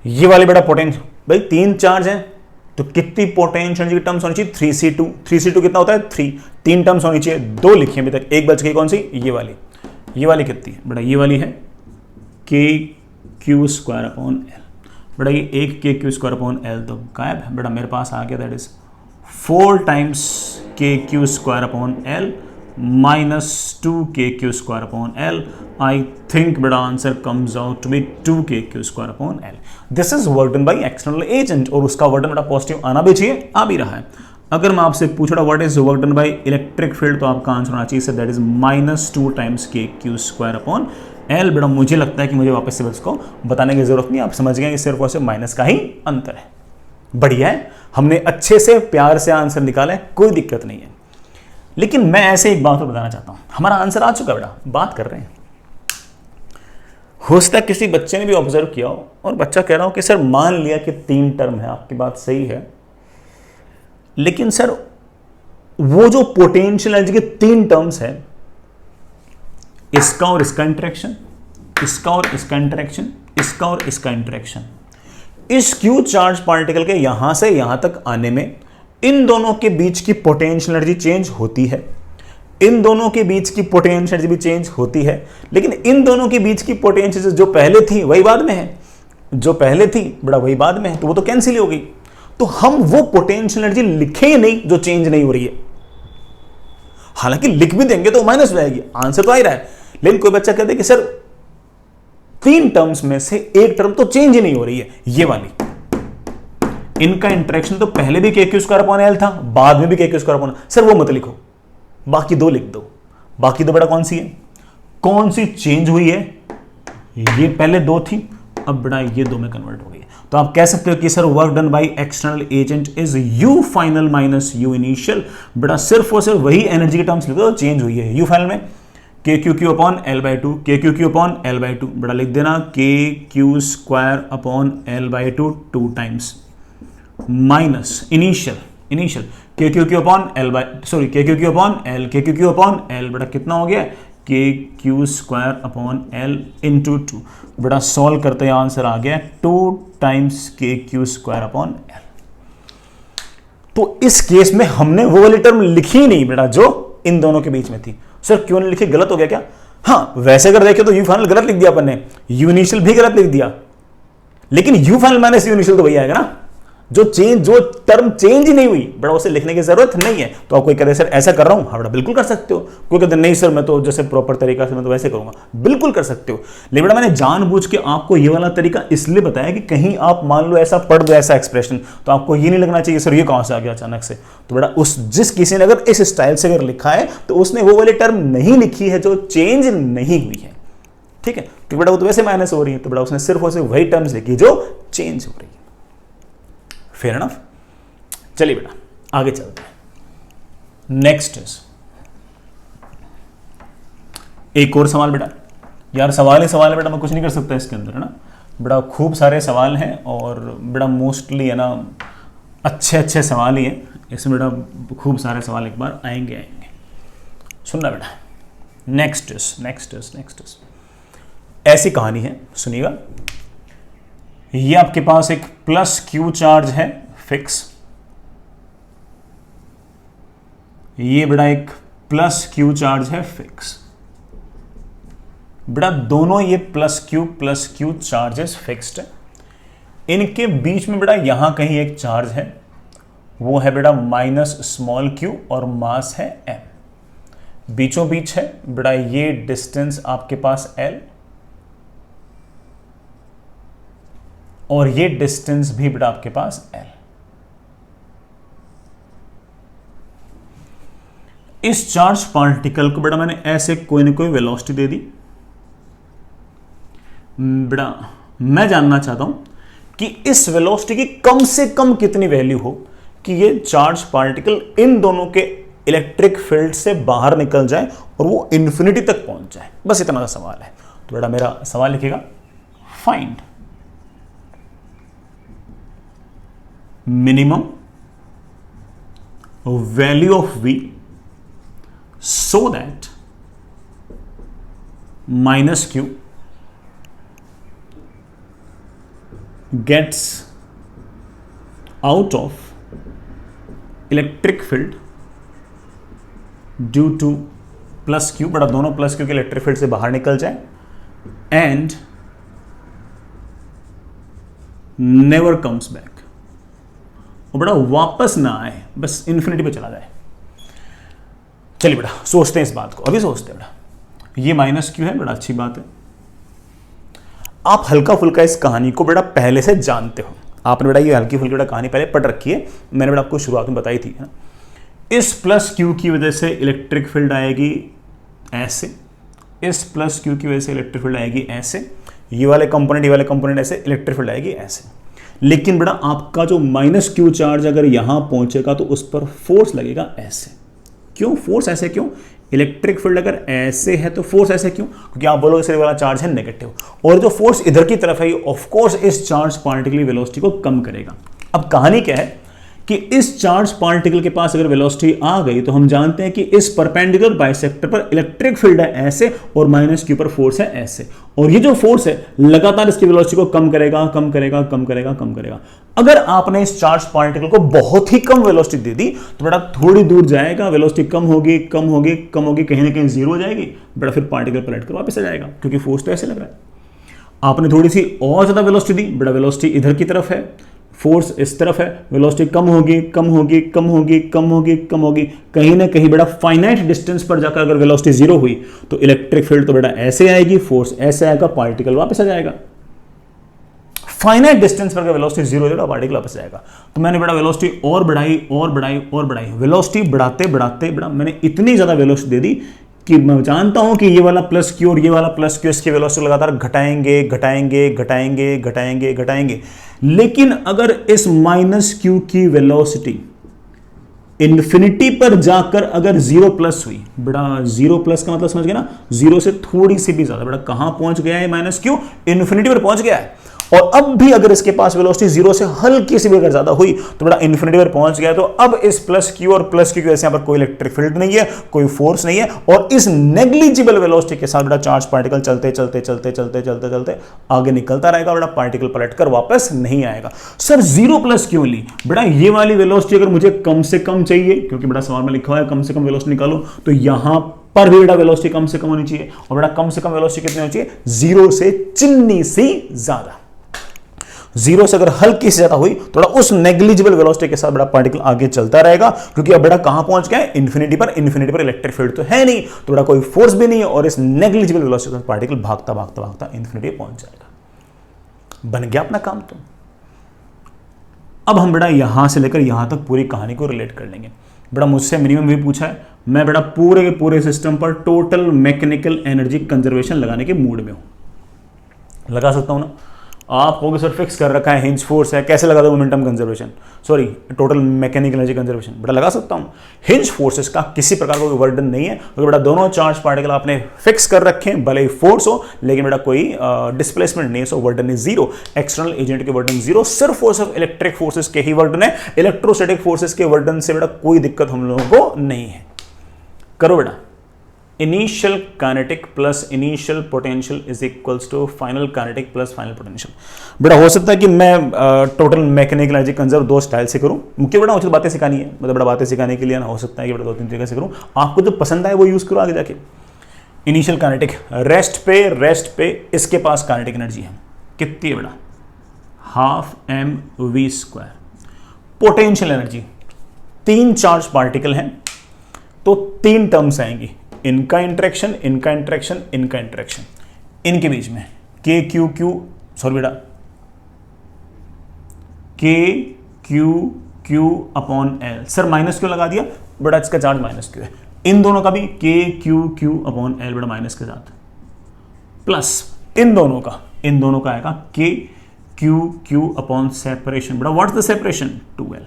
A: ये वाले बेटा पोटेंशियल, भाई 3 चार्ज हैं तो कितनी पोटेंशियल की टर्म्स होनी चाहिए, 3c2। 3c2 कितना होता है 3, 3 टर्म्स होनी चाहिए, 2 लिखी अभी तक, एक बच गई कौन सी, ये वाली कितनी है बेटा, ये वाली है के क्यू स्क्वायर अपॉन एल। बेटा ये एक के क्यू स्क्वायर अपॉन एल तो गायब है, बेटा मेरे पास आ गया दैट इज 4 टाइम्स के Q square upon l minus 2k² square upon l. I think बेटा answer comes out to be 2k² square upon l. This is work done by external agent और उसका वर्क डन बेटा पॉजिटिव आना भी चाहिए, आ भी रहा है। अगर मैं आपसे पूछ रहा what is work done by electric field, तो आपका आंसर होना चाहिए that is -2 times k² square upon L. बेटा मुझे लगता है कि मुझे वापस से इसको बताने की जरूरत नहीं, आप समझ गए कि सिर्फ और सिर्फ माइनस का ही अंतर है। बढ़िया है, हमने अच्छे से प्यार से आंसर निकाला है, कोई दिक्कत नहीं है। लेकिन मैं ऐसे एक बात बताना चाहता हूं, हमारा आंसर आ चुका बेटा, बात कर रहे हैं। हो सकता है किसी बच्चे ने भी ऑब्जर्व किया हो और बच्चा कह रहा हो कि सर मान लिया कि 3 टर्म है, आपकी बात सही है, लेकिन सर वो जो पोटेंशियल एनर्जी के 3 टर्म्स है, इसका और इसका इंटरेक्शन, इसका और इसका इंटरेक्शन, इसका और इसका इंटरेक्शन। इस क्यू चार्ज पार्टिकल के यहां से यहां तक आने में इन दोनों के बीच की पोटेंशियल एनर्जी चेंज होती है, इन दोनों के बीच की पोटेंशियल एनर्जी भी चेंज होती है, लेकिन इन दोनों के बीच की पोटेंशियल जो पहले थी वही बाद में है, जो पहले थी बड़ा वही बाद में है, तो वो तो कैंसिल हो गई। तो हम वो पोटेंशियल एनर्जी लिखे ही नहीं जो चेंज नहीं हो रही है। हालांकि लिख भी देंगे तो माइनस हो जाएगी, आंसर तो आ ही रहा है। लेकिन कोई बच्चा कहते कि सर 3 टर्म्स में से एक टर्म तो चेंज ही नहीं हो रही है, ये वाली। इनका इंटरेक्शन तो पहले भी k² था, बाद में भी k²। सर वो मत लिखो, बाकी दो लिख दो। बाकी दो बेटा कौन सी है, कौन सी चेंज हुई है? ये पहले 2 थी, अब बेटा ये 2 में कन्वर्ट हो गई। तो आप कह सकते हो कि sir work done by external agent is U final minus you initial. बेटा सिर्फ और सिर्फ वही एनर्जी के टर्म्स लिखो चेंज हुई है। यू फाइनल में KQQ upon L/2, KQQ upon L/2। बेटा लिख देना KQ² upon L/2 2 times minus initial KQQ upon KQQ upon L, KQQ upon L। बेटा कितना हो गया, KQ² अपॉन L इंटू 2। बेटा सॉल्व करते आंसर आ गया 2 टाइम्स KQ² अपॉन L। तो इस केस में हमने वो वाली टर्म लिखी नहीं बेटा जो इन दोनों के बीच में थी। सर क्यों नहीं लिखी, गलत हो गया क्या? हाँ, वैसे अगर देखें तो यू फाइनल गलत लिख दिया अपन ने, यू इनिशियल भी गलत लिख दिया, लेकिन you final minus you initial तो वही आएगा ना। जो टर्म चेंज ही नहीं हुई बेटा उसे लिखने की जरूरत नहीं है। तो आप कोई कहते सर ऐसा कर रहा हूं, हाँ बेटा बिल्कुल कर सकते हो। कोई कहते नहीं सर मैं तो जैसे प्रॉपर तरीका से मैं तो वैसे करूंगा, बिल्कुल कर सकते हो। लेकिन बेटा मैंने जानबूझ के आपको ये वाला तरीका इसलिए बताया कि कहीं आप मान लो ऐसा पढ़ दो ऐसा एक्सप्रेशन, तो आपको ये नहीं लगना चाहिए सर ये कहां से आ गया अचानक से। तो बेटा उस जिस किसी ने अगर इस स्टाइल से अगर लिखा है तो उसने वो वाली टर्म नहीं लिखी है जो चेंज नहीं हुई है, ठीक है। तो बेटा वो तो वैसे माइनस हो रही है, तो बेटा उसने सिर्फ और सिर्फ वही टर्म्स लिखी जो चेंज हो रही है। Fair enough. चलिए बेटा आगे चलते हैं। नेक्स्ट इज एक और सवाल। बेटा यार सवाल ही सवाल है बेटा, मैं कुछ नहीं कर सकता इसके अंदर, है ना बेटा। खूब सारे सवाल हैं और बेटा मोस्टली है ना अच्छे सवाल ही हैं इसमें बेटा। खूब सारे सवाल एक बार आएंगे। सुनना बेटा, नेक्स्ट इज ऐसी कहानी है, सुनिएगा। ये आपके पास एक प्लस क्यू चार्ज है फिक्स, ये बेटा एक प्लस क्यू चार्ज है फिक्स। बेटा दोनों ये प्लस क्यू चार्जेस फिक्स्ड है। इनके बीच में बेटा यहां कहीं एक चार्ज है, वो है बेटा माइनस स्मॉल क्यू और मास है m। बीचों बीच है बेटा ये डिस्टेंस आपके पास l और ये डिस्टेंस भी बेटा आपके पास l। इस चार्ज पार्टिकल को बेटा मैंने ऐसे कोई ना कोई वेलोसिटी दे दी। बेटा मैं जानना चाहता हूं कि इस वेलोसिटी की कम से कम कितनी वैल्यू हो कि ये चार्ज पार्टिकल इन दोनों के इलेक्ट्रिक फील्ड से बाहर निकल जाए और वो इन्फिनिटी तक पहुंच जाए। बस इतना सा सवाल है। तो बेटा मेरा सवाल लिखिएगा, find minimum value of V so that minus Q gets out of electric field due to plus Q। बड़ा दोनों प्लस Q के इलेक्ट्रिक फील्ड से बाहर निकल जाए and never comes back। बड़ा वापस ना आए, बस इन्फिनिटी पे चला जाए। चलिए बेटा सोचते हैं इस बात को, अभी सोचते हैं बेटा। ये माइनस क्यू है बेटा, अच्छी बात है। आप हल्का फुल्का इस कहानी को बेटा पहले से जानते हो, आपने बेटा ये हल्की फुल्की बेटा कहानी पहले पढ़ रखी है, मैंने बेटा आपको शुरुआत में बताई थी। इस प्लस क्यू की वजह से इलेक्ट्रिक फील्ड आएगी ऐसे, इस प्लस क्यू की वजह से इलेक्ट्रिक फील्ड आएगी ऐसे, ये वाले कंपोनेंट ऐसे, इलेक्ट्रिक फील्ड आएगी ऐसे। लेकिन बेटा आपका जो माइनस क्यू चार्ज अगर यहां पहुंचेगा तो उस पर फोर्स लगेगा ऐसे। क्यों फोर्स ऐसे, क्यों? इलेक्ट्रिक फील्ड अगर ऐसे है तो फोर्स ऐसे क्यों? क्योंकि आप बोलोगे इस वाला चार्ज है नेगेटिव, और जो फोर्स इधर की तरफ है ऑफ कोर्स इस चार्ज पार्टिकल की वेलोसिटी को कम करेगा। अब कहानी क्या है कि इस चार्ज पार्टिकल के पास अगर वेलोसिटी आ गई तो हम जानते हैं कि इस परपेंडिकुलर बाइसेक्टर पर इलेक्ट्रिक फील्ड है ऐसे और माइनस क्यू पर फोर्स है ऐसे, और ये जो फोर्स है लगातार इसकी वेलोसिटी को कम करेगा कम करेगा कम करेगा कम करेगा। अगर आपने इस चार्ज पार्टिकल को बहुत ही कम वेलोसिटी दे दी तो बेटा थोड़ी दूर जाएगा, वेलोसिटी कम होगी कम होगी कम होगी, कहीं ना कहीं जीरो हो जाएगी, बेटा फिर पार्टिकल पलट कर वापस आ जाएगा क्योंकि फोर्स तो ऐसे लग रहा है। आपने थोड़ी सी और ज्यादा वेलोसिटी दी, बेटा वेलोसिटी इधर की तरफ है, फोर्स इस तरफ है, वेलोसिटी कम होगी कम होगी कम होगी कम होगी कम होगी, कहीं ना कहीं बेटा फाइनाइट डिस्टेंस पर जाकर अगर वेलोसिटी जीरो हुई तो इलेक्ट्रिक फील्ड तो बेटा ऐसे आएगी, फोर्स ऐसे आएगा, पार्टिकल वापस आ जाएगा। फाइनाइट डिस्टेंस पर अगर वेलोसिटी जीरो हो पार्टिकल वापस आएगा। तो मैंने बेटा वेलोसिटी और बढ़ाई और बढ़ाई और बढ़ाई, वेलोसिटी बढ़ाते बढ़ाते बेटा मैंने इतनी ज्यादा वेलोसिटी दे दी कि मैं जानता हूं कि ये वाला प्लस क्यू और ये वाला प्लस क्यू इसकी वेलोसिटी लगातार घटाएंगे घटाएंगे घटाएंगे घटाएंगे घटाएंगे, लेकिन अगर इस माइनस क्यू की वेलोसिटी इन्फिनिटी पर जाकर अगर जीरो प्लस हुई, बेटा जीरो प्लस का मतलब समझ गया ना, जीरो से थोड़ी सी भी ज्यादा, बेटा कहां पहुंच गया है माइनस क्यू, इन्फिनिटी पर पहुंच गया है। और अब भी अगर इसके पास वेलोसिटी जीरो से हल्की सी भी अगर ज्यादा हुई तो बेटा इन्फिनिटी पर पहुंच गया, तो अब इस प्लस क्यू और प्लस क्यू की वजह से यहां पर कोई इलेक्ट्रिक फील्ड नहीं है, कोई फोर्स नहीं है, और इस नेग्लिजिबल वेलोसिटी के साथ बेटा चार्ज पार्टिकल चलते चलते चलते चलते चलते चलते आगे निकलता रहेगा, बेटा पार्टिकल पलटकर वापस नहीं आएगा। सर जीरो प्लस क्यों ली? बेटा ये वाली वेलोसिटी अगर मुझे कम से कम चाहिए, क्योंकि बेटा सवाल में लिखा हुआ है कम से कम वेलोसिटी निकालो, तो यहां पर भी बेटा वेलोसिटी कम से कम होनी चाहिए, और बेटा कम से कम वेलोसिटी कितनी होनी चाहिए? जीरो से चिन्नी सी ज्यादा। जीरो से अगर हल्की से ज्यादा हुई तो उस नेग्लिजिबल वेलोसिटी के साथ बड़ा पार्टिकल आगे चलता रहेगा, क्योंकि अब बड़ा कहां पहुंच गया है? इन्फिनिटी पर। इन्फिनिटी पर इलेक्ट्रिक फील्ड तो है नहीं, तो बड़ा कोई फोर्स भी नहीं है, और इस नेग्लिजिबल वेलोसिटी के साथ पार्टिकल भागता भागता भागता इन्फिनिटी पहुंच जाएगा। बन गया अपना काम। तो अब हम बेटा यहां से लेकर यहां तक पूरी कहानी को रिलेट कर लेंगे। बेटा मुझसे मिनिमम भी पूछा है, मैं बेटा पूरे के पूरे सिस्टम पर टोटल मैकेनिकल एनर्जी कंजर्वेशन लगाने के मूड में हूं। लगा सकता हूं ना? आप कहोगे सर फिक्स कर रखा है, हिंज फोर्स है, कैसे लगा दो momentum conservation, sorry total mechanical energy conservation? बेटा लगा सकता हूं। हिंज फोर्सेस का किसी प्रकार का कोई वर्डन नहीं है, क्योंकि बेटा दोनों चार्ज पार्टिकल आपने फिक्स कर रखे हैं, भले ही फोर्स हो लेकिन बेटा कोई डिस्प्लेसमेंट नहीं है, सो वर्डन इज जीरो। एक्सटर्नल एजेंट के वर्डन जीरो, सिर्फ फोर्स ऑफ इलेक्ट्रिक फोर्सेस के ही वर्डन है। इलेक्ट्रोस्टैटिक फोर्सेस के वर्डन से बेटा कोई दिक्कत हम लोगों को नहीं है। करो बेटा, initial kinetic plus initial potential is equals to final kinetic plus final potential. बेटा हो सकता है कि मैं टोटल मैकेनिकल एनर्जी कंजर्व दो स्टाइल से करूं, मुख्य बेटा मुझे बातें सिखानी है, मतलब बड़ा बातें सिखाने के लिए ना हो सकता है कि बेटा दो तीन तरीके से करूं, आपको जो पसंद आए वो यूज करो आगे जाके। इनिशियल काइनेटिक, रेस्ट पे इसके पास काइनेटिक एनर्जी है कितनी है बेटा? ½ mv²। पोटेंशियल एनर्जी, तीन चार्ज पार्टिकल हैं तो तीन टर्म्स आएंगी, इनका इंटरेक्शन इनका इंटरेक्शन इनका इंटरेक्शन, इनके बीच में के क्यू क्यू, सॉरी बेटा के Q Q upon L. Sir minus Q लगा दिया, बेटा इसका चार्ज माइनस क्यू है। इन दोनों का भी के क्यू क्यू अपॉन एल बेटा माइनस के साथ, प्लस इन दोनों का आएगा के क्यू क्यू अपॉन सेपरेशन। बेटा व्हाट्स द सेपरेशन? 2l।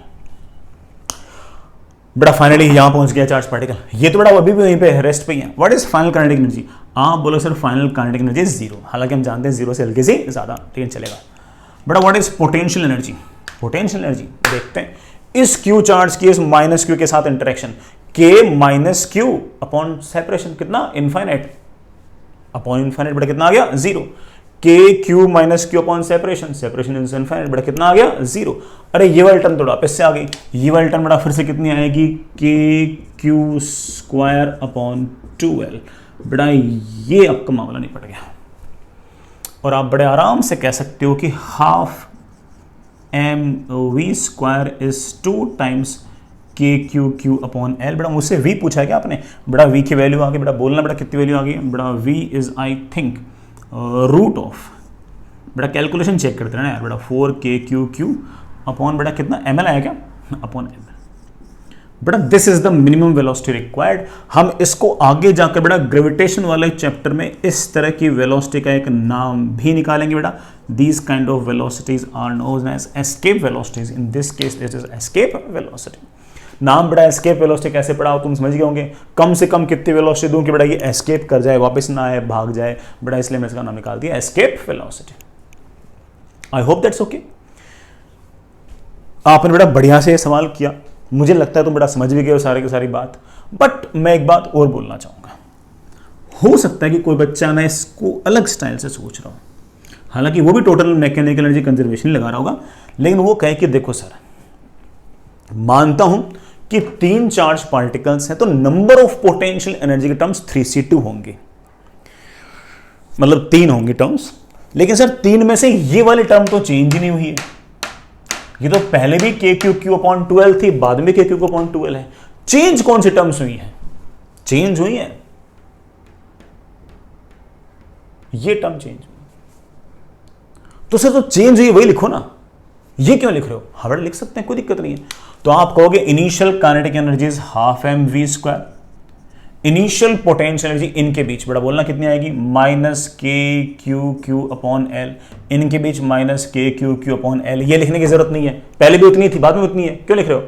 A: बेटा फाइनली यहां पहुंच गया चार्ज पार्टिकल, ये तो बेटा अभी भी वहीं पे रेस्ट पे ही है। What is final kinetic energy? आप बोलो sir final kinetic energy zero, हालांकि हम जानते हैं जीरो से हल्के से ज्यादा, लेकिन चलेगा। बेटा what is potential energy? Potential energy देखते हैं, इस क्यू चार्ज की इस माइनस क्यू के साथ इंटरेक्शन, के माइनस क्यू अपॉन सेपरेशन, कितना? इनफाइनाइट अपॉन इनफाइनाइट, बेटा कितना आ गया? जीरो। के Q minus Q upon separation, separation is infinite, बेटा कितना आ गया? जीरो। अरे ये वाली टर्म तो वापस से आ गई, ये वाली टर्म बेटा फिर से कितनी आएगी? के क्यू स्क्वायर अपॉन 2l। बेटा ये आपका मामला निपट गया, और आप बड़े आराम से कह सकते हो कि ½ mv² इज 2 टाइम्स के क्यू क्यू अपॉन एल। बेटा मुझसे v पूछा है क्या आपने? बेटा v की वैल्यू आ गई, बेटा बोलना बेटा कितनी वैल्यू आ गई? बेटा v is I think root of, बेटा कैलकुलेशन चेक करते हैं ना यार, बेटा 4k क्यू अपॉन बेटा कितना ml आया क्या? Upon ml। बेटा this is the minimum velocity required. हम इसको आगे जाकर बेटा ग्रेविटेशन वाले चैप्टर में इस तरह की वेलोसिटी का एक नाम भी निकालेंगे बेटा। These kind of velocities are known as escape velocities, in this case this is escape velocity. नाम बेटा एस्केप वेलोसिटी कैसे पढ़ा हो तुम समझ गए होंगे, कम से कम कितनी वेलोसिटी दूं कि बेटा ये एस्केप कर जाए, वापस ना आए, भाग जाए, बेटा इसलिए मैंने इसका नाम निकाल दिया escape velocity. I hope that's okay. आपने बड़ा बढ़िया से सवाल किया, मुझे लगता है तुम बड़ा समझ भी गए हो सारे की सारी बात। बट मैं एक बात और बोलना चाहूँगा, हो सकता है कि कोई बच्चा ना इसको अलग स्टाइल से सोच रहा हो, हालांकि वो भी टोटल मैकेनिकल एनर्जी कंजर्वेशन लगा रहा होगा, लेकिन वो कहे कि देखो सर, मानता हूं कि 3 चार्ज पार्टिकल्स हैं तो नंबर ऑफ पोटेंशियल एनर्जी के टर्म्स 3c2 होंगे, मतलब 3 होंगे टर्म्स, लेकिन सर 3 में से ये वाली टर्म तो चेंज ही नहीं हुई है, ये तो पहले भी KQQ/12 थी, बाद में KQQ/12 है। चेंज कौन सी टर्म्स हुई है? चेंज हुई है ये टर्म चेंज हुई, तो सर जो चेंज हुई वही लिखो ना, ये क्यों लिख रहे हो? हाँ लिख सकते हैं, कोई दिक्कत नहीं है। तो आप कहोगे initial kinetic energy is ½ mv², initial potential energy इनके बीच बड़ा बोलना कितनी आएगी, -KQQ/L, इनके बीच -KQQ/L। ये लिखने की जरूरत नहीं है, पहले भी उतनी थी बाद में उतनी है, क्यों लिख रहे हो?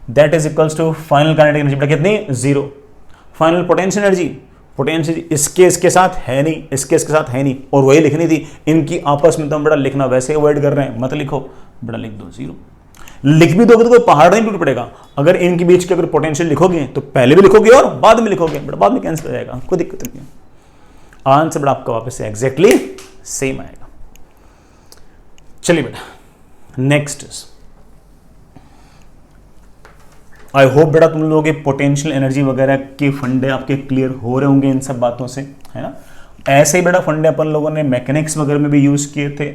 A: That is equals to final kinetic energy बड़ा कितनी, 0। फाइनल पोटेंशियल एनर्जी, पोटेंशियल इसके साथ है नहीं, इसके साथ है नहीं, और वही लिखनी थी, इनकी आपस में तो हम बड़ा लिखना वैसे अवॉइड कर रहे हैं, मत लिखो, बड़ा लिख दो 0। लिख भी दोगे तो कोई पहाड़ नहीं टूट पड़ेगा। अगर इनके बीच के अगर पोटेंशियल लिखोगे तो पहले भी लिखोगे और बाद में लिखोगे, बड़ा बाद में कैंसिल हो जाएगा, कोई दिक्कत नहीं है। आंसर बड़ा आपका वापस से एग्जैक्टली सेम आएगा। चलिए बेटा नेक्स्ट इज, आई होप बेटा तुम लोगों के पोटेंशियल एनर्जी वगैरह के फंडे आपके क्लियर हो रहे होंगे इन सब बातों से, है ना। ऐसे ही बेटा फंडे अपन लोगों ने मैकेनिक्स वगैरह में भी यूज किए थे,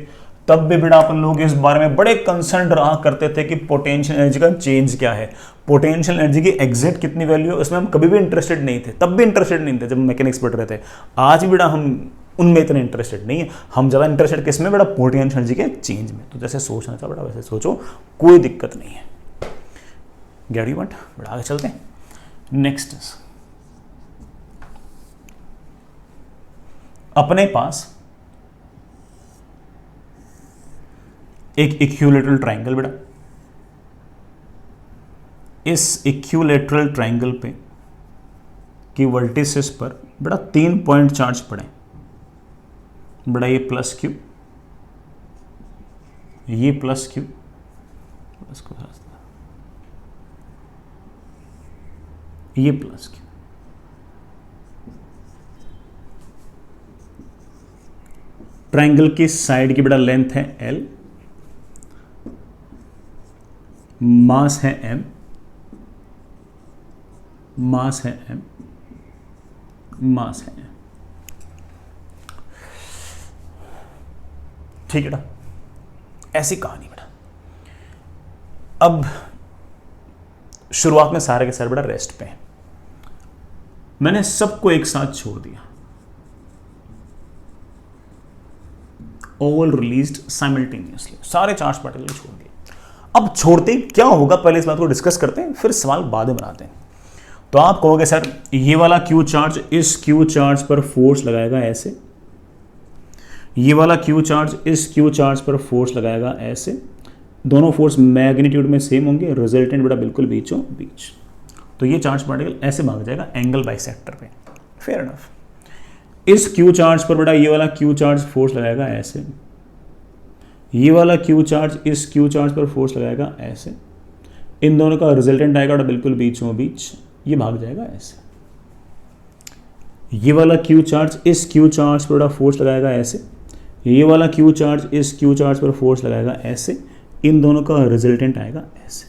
A: तब भी बेटा अपन लोग इस बारे में बड़े कंसर्न रहा करते थे कि पोटेंशियल एनर्जी का चेंज क्या है, पोटेंशियल एनर्जी की एग्जैक्ट कितनी वैल्यू है, उसमें हम कभी भी इंटरेस्टेड नहीं थे, तब भी इंटरेस्टेड नहीं थे जब मैकेनिक्स पढ़ रहे थे। आज भी बेटा हम उनमें इतने इंटरेस्टेड नहीं है, हम ज़्यादा इंटरेस्टेड किसमें बेटा, पोटेंशियल एनर्जी के चेंज में। तो जैसे सोचना था बेटा वैसे सोचो, कोई दिक्कत नहीं है। गेट यू व्हाट, बेटा आगे चलते हैं। नेक्स्ट अपने पास एक इक्विलैटरल ट्रायंगल बेटा, इस इक्विलैटरल ट्रायंगल पे की वर्टिसेस पर बेटा 3 पॉइंट चार्ज पड़े बेटा, ये +Q, ये +Q, ये +Q। ट्रायंगल की साइड की बेटा लेंथ है L, मास है M, मास है M, मास है M। ठीक है बेटा, ऐसी कहानी बेटा। अब शुरुआत में सारे के सारे बेटा रेस्ट पे हैं, मैंने सबको एक साथ छोड़ दिया, ऑल रिलीज्ड साइमल्टेनियसली, सारे चार्ज पार्टिकल छोड़ दिए। अब छोड़ते क्या होगा, पहले इस बात को डिस्कस करते हैं, फिर सवाल बाद में बनाते हैं। तो आप कहोगे सर ये वाला Q चार्ज इस Q चार्ज पर फोर्स लगाएगा ऐसे, ये वाला Q चार्ज इस Q चार्ज पर फोर्स लगाएगा ऐसे, दोनों फोर्स मैग्नीट्यूड में सेम होंगे, रिजल्टेंट बेटा बिल्कुल बीचों बीच। तो ये चार्ज पार्टिकल ऐसे भाग जाएगा एंगल बाइसेक्टर पे, फेयर इनफ। इस Q चार्ज पर बेटा ये वाला Q चार्ज फोर्स लगाएगा ऐसे, ये वाला Q चार्ज इस Q चार्ज पर फोर्स लगाएगा ऐसे, इन दोनों का रिजल्टेंट आएगा बेटा बिल्कुल बीचों बीच, ये भाग जाएगा ऐसे। ये वाला Q चार्ज इस Q चार्ज पर बेटा फोर्स लगाएगा ऐसे, ये वाला Q चार्ज इस Q चार्ज पर फोर्स लगाएगा ऐसे, इन दोनों का रिजल्टेंट आएगा ऐसे।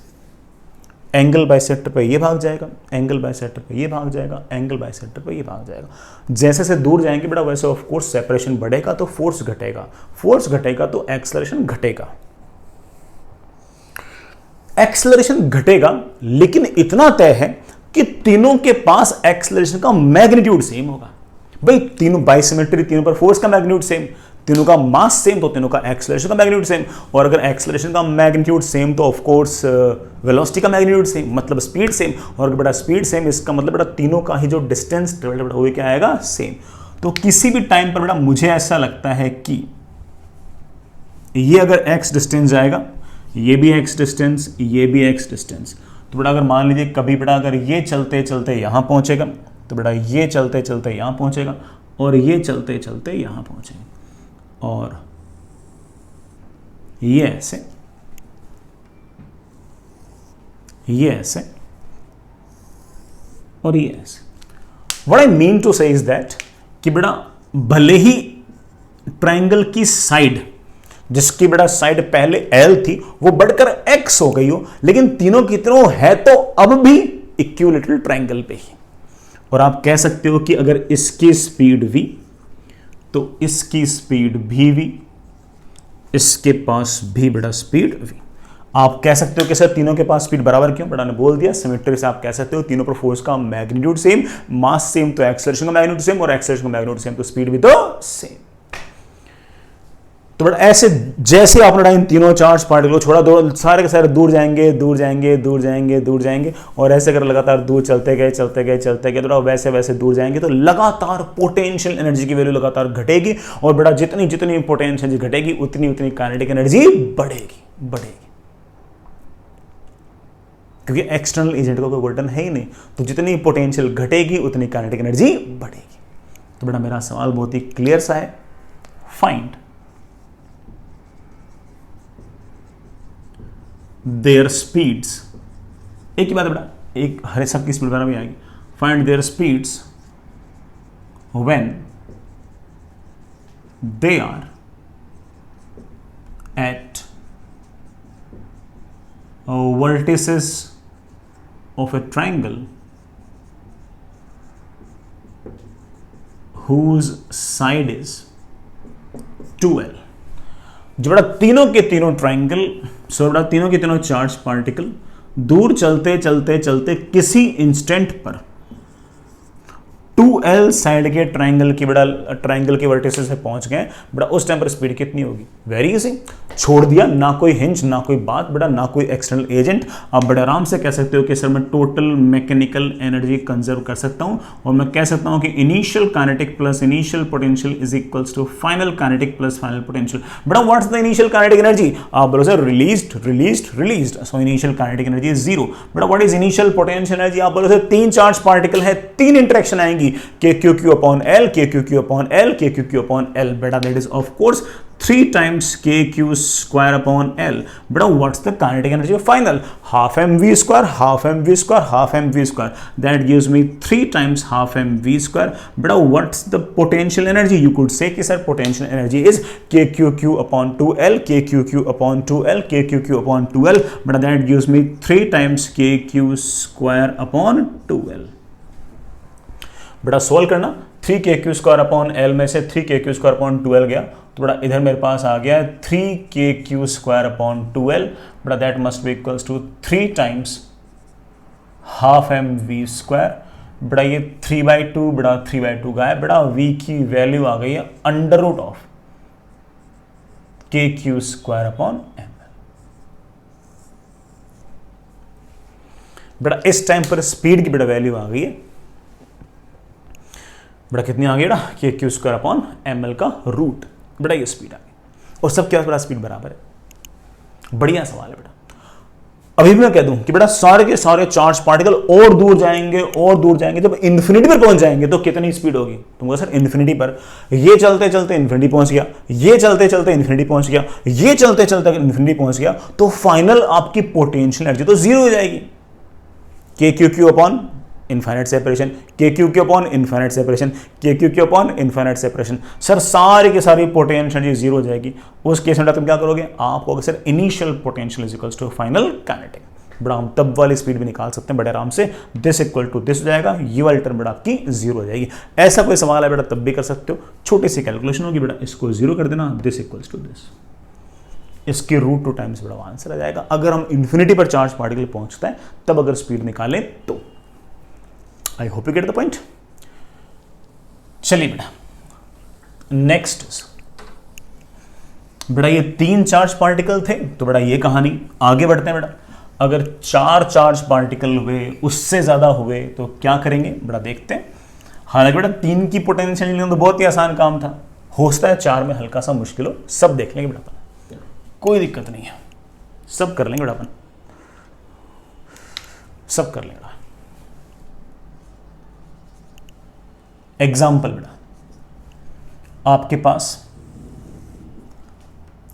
A: एंगल बाइसेक्टर पे ये भाग जाएगा, एंगल बाइसेक्टर पे ये भाग जाएगा, एंगल बाइसेक्टर पे ये भाग जाएगा। जैसे से दूर जाएंगे बेटा वैसे ऑफ कोर्स सेपरेशन बढ़ेगा तो फोर्स घटेगा, फोर्स घटेगा तो एक्सेलरेशन घटेगा, एक्सेलरेशन घटेगा, लेकिन इतना तय है कि तीनों के पास एक्सेलरेशन का मैग्नीट्यूड सेम होगा। भाई तीनों बाइसिमेट्री, तीनों पर फोर्स का मैग्नीट्यूड सेम, तीनों का मास सेम, तो तीनों का एक्सेलरेशन का मैग्नीट्यूड सेम, और अगर एक्सेलरेशन का मैग्नीट्यूड सेम तो ऑफ कोर्स वेलोसिटी का मैग्नीट्यूड सेम, मतलब स्पीड सेम, और अगर बेटा स्पीड सेम इसका मतलब बेटा तीनों का ही जो डिस्टेंस ट्रेवल बेटा वो क्या आएगा, सेम। तो किसी भी टाइम पर बेटा मुझे ऐसा लगता है कि ये अगर x डिस्टेंस जाएगा, ये भी x डिस्टेंस, ये भी x डिस्टेंस, तो बेटा अगर मान लीजिए कभी बेटा अगर ये चलते चलते यहाँ पहुँचेगा, तो बेटा ये चलते चलते यहाँ पहुँचेगा, और ये चलते चलते यहाँ पहुँचेगा, और ये ऐसे, ये ऐसे और ये ऐसे। व्हाट आई मीन टू से इज दैट कि बेटा भले ही ट्रायंगल की साइड, जिसकी बेटा साइड पहले L थी वो बढ़कर X हो गई हो, लेकिन तीनों की तीनों है तो अब भी इक्विलेटरल ट्रायंगल पे ही। और आप कह सकते हो कि अगर इसकी स्पीड v तो इसकी स्पीड भी v, इसके पास भी बेटा स्पीड v। आप कह सकते हो कि सर तीनों के पास स्पीड बराबर क्यों? बेटा ने बोल दिया सिमेट्री से आप कह सकते हो तीनों पर फोर्स का मैग्नीट्यूड सेम, मास सेम तो एक्सेलरेशन का मैग्नीट्यूड सेम, और एक्सेलरेशन का मैग्नीट्यूड सेम तो स्पीड भी तो सेम। तो बेटा ऐसे जैसे आपने इन तीनों चार्ज पार्टिकल को छोड़ा, दो सारे के सारे दूर जाएंगे दूर जाएंगे दूर जाएंगे दूर जाएंगे, और ऐसे अगर लगातार दूर चलते गए चलते गए चलते गए तो वैसे वैसे दूर जाएंगे, तो लगातार पोटेंशियल एनर्जी की वैल्यू लगातार घटेगी, और बेटा जितनी जितनी पोटेंशियल एनर्जी घटेगी उतनी उतनी काइनेटिक एनर्जी बढ़ेगी बढ़ेगी, क्योंकि एक्सटर्नल एजेंट का कोई वर्तन है ही नहीं। तो जितनी पोटेंशियल घटेगी उतनी काइनेटिक एनर्जी बढ़ेगी। तो बेटा मेरा सवाल बहुत ही क्लियर सा है, फाइंड देयर स्पीड्स। एक ही बात है बेटा, एक हरे सब की स्पीड भी आएगी। Find their speeds when they are at vertices of a triangle whose side is 2l। जो बड़ा तीनों के तीनों ट्राइंगल, सो बड़ा तीनों के तीनों चार्ज पार्टिकल दूर चलते चलते चलते किसी इंस्टेंट पर 2l साइड के ट्राइंगल की बड़ा ट्राइंगल के वर्टिसेस से पहुंच गए, बड़ा उस टाइम पर स्पीड कितनी होगी? वेरी इजी, छोड़ दिया, ना कोई हिंज ना कोई बात बेटा, ना कोई एक्सटर्नल एजेंट। आप बड़े आराम से कह सकते हो कि सर मैं टोटल मैकेनिकल एनर्जी कंजर्व कर सकता हूं, और मैं कह सकता हूं कि initial kinetic plus initial potential is equals to final kinetic plus final potential. बेटा what's the initial kinetic energy? आप बोलो sir released released released, so initial kinetic energy is 0। बेटा what is initial potential energy? आप बोलो सर तीन चार्ज पार्टिकल है, तीन इंटरेक्शन आएंगी, KQQ upon L, KQQ upon L, KQQ upon L। बेटा that is of course 3 times KQ square upon L। बेटा what's the kinetic energy of final? Half mv square, half mv square, half mv square। That gives me 3 times half mv square। बेटा what's the potential energy? You could say कि sir potential energy is KQQ upon 2L, KQQ upon 2L, KQQ upon 2L। बेटा that gives me 3 times KQ square upon 2L। बेटा सोल्व करना, 3KQ स्क्वायर अपॉन L में से 3KQ स्क्वायर अपॉन 2L गया, तो बेटा इधर मेरे पास आ गया 3KQ स्क्वायर अपॉन 2L। बेटा that must be equals to 3 times half mv square. बेटा ये 3/2, बेटा 3/2 गायब, बेटा v की वैल्यू आ गई है under root of KQ square upon m। बेटा इस टाइम पर स्पीड की बेटा वैल्यू आ गई है, बेटा कितनी आ गई बेटा? KQ स्क्वायर अपॉन ml का रूट। बेटा ये स्पीड आ गई, और सब क्या बेटा स्पीड बराबर है। बढ़िया सवाल है बेटा। अभी भी मैं कह दूं कि बेटा सारे के सारे चार्ज पार्टिकल और दूर जाएंगे और दूर जाएंगे, जब इन्फिनिटी पर पहुंच जाएंगे तो कितनी स्पीड होगी? तुमको सर इन्फिनिटी पर, ये चलते चलते इन्फिनिटी पहुंच गया, ये चलते चलते इन्फिनिटी पहुंच गया, ये चलते चलते इन्फिनिटी पहुंच गया, तो फाइनल आपकी पोटेंशियल एनर्जी तो जीरो हो जाएगी। KQQ upon infinite separation, KQQ upon infinite separation, KQQ upon infinite separation. Sir सारी की सारी पोटेंशियल एनर्जी जीरो हो जाएगी। उस केस में तुम क्या करोगे? आप कहोगे sir initial potential is equals to final kinetic. बड़ा हम तब वाली स्पीड भी निकाल सकते हैं बड़े आराम से, दिस इक्वल टू दिस हो जाएगा, ये वाली टर्म बेटा आपकी जीरो हो जाएगी। ऐसा कोई सवाल है बेटा तब भी कर सकते हो, छोटी सी कैलकुलेशन होगी बेटा, इसको जीरो कर देना, दिस इक्वल्स टू दिस, इसके रूट 2 टाइम्स बेटा आंसर आ जाएगा। अगर हम इन्फिनिटी पर चार्ज पार्टिकल पहुंचता है तब अगर स्पीड निकालें तो। I hope you get the point. चलिए बेटा नेक्स्ट, बेटा ये 3 चार्ज पार्टिकल थे, तो बेटा ये कहानी आगे बढ़ते हैं बेटा। अगर 4 चार्ज पार्टिकल हुए, उससे ज्यादा हुए तो क्या करेंगे बेटा देखते हैं। हालांकि बेटा 3 की पोटेंशियल तो बहुत ही आसान काम था, हो सकता है 4 में हल्का सा मुश्किल हो, सब देख लेंगे बेटा, कोई दिक्कत नहीं है, सब कर लेंगे बेटा अपन, सब कर लेंगे। एग्जाम्पल बेटा, आपके पास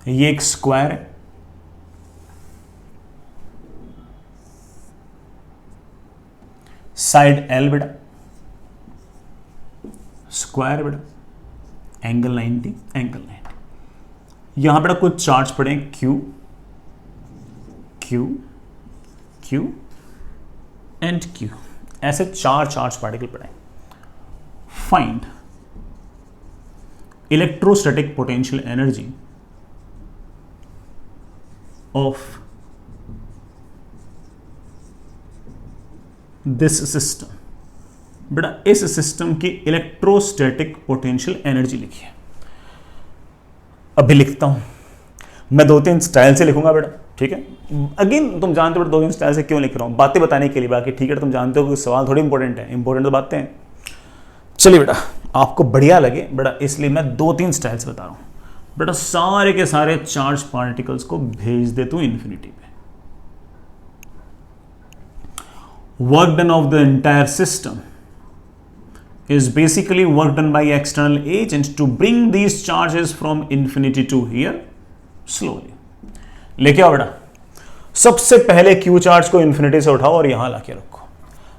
A: ये एक स्क्वायर है, साइड L बेटा, स्क्वायर बेटा, एंगल 90, एंगल 90। यहां बेटा कुछ चार्ज पड़े Q, Q, Q and Q, ऐसे 4 चार्ज पार्टिकल पड़े। Find electrostatic potential energy of this system. बेटा इस सिस्टम की इलेक्ट्रोस्टैटिक पोटेंशियल एनर्जी लिखिए। अभी लिखता हूं मैं, 2-3 स्टाइल से लिखूंगा बेटा, ठीक है। अगेन तुम जानते हो 2-3 स्टाइल से क्यों लिख रहा हूं, बातें बताने के लिए, बाकी ठीक है तुम जानते हो कि सवाल थोड़ी इंपॉर्टेंट है, इंपॉर्टेंट तो बातें हैं। चलिए बेटा आपको बढ़िया लगे बेटा, इसलिए मैं 2-3 स्टाइल से बता रहा हूं बेटा। सारे के सारे चार्ज पार्टिकल्स को भेज दे तू इन्फिनिटी पे। work done of the entire system is basically work done by external agent to bring these charges from infinity to here slowly। लेके आओ बेटा, सबसे पहले Q चार्ज को इन्फिनिटी से उठाओ और यहां लाके रखो।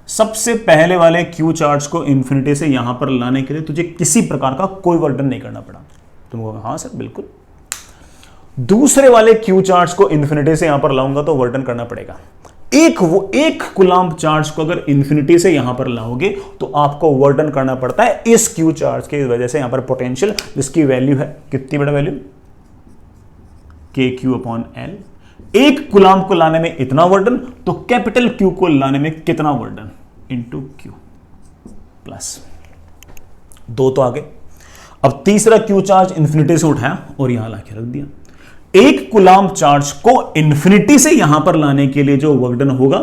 A: सबसे पहले वाले Q चार्ज को इन्फिनिटी से यहां पर लाने के लिए तुझे किसी प्रकार का कोई वर्क डन नहीं करना पड़ा। तुम कहोगे हाँ सर बिल्कुल। दूसरे वाले Q चार्ज को इन्फिनिटी से यहां पर लाऊंगा तो वर्क डन करना पड़ेगा। एक कूलाम्ब चार्ज को अगर इन्फिनिटी से यहां पर लाओगे तो आपको वर्क डन करना पड़ता है इस Q चार्ज की वजह से। यहां पर पोटेंशियल जिसकी वैल्यू है कितनी बड़ा वैल्यू, KQ/L। एक कूलाम्ब को लाने में इतना वर्क डन, तो कैपिटल Q को लाने में कितना work done, into Q plus 2 तो आगे। अब तीसरा Q चार्ज इन्फिनिटी से उठाया और यहां लाके रख दिया। एक कूलाम्ब चार्ज को इन्फिनिटी से यहां पर लाने के लिए जो वर्क डन होगा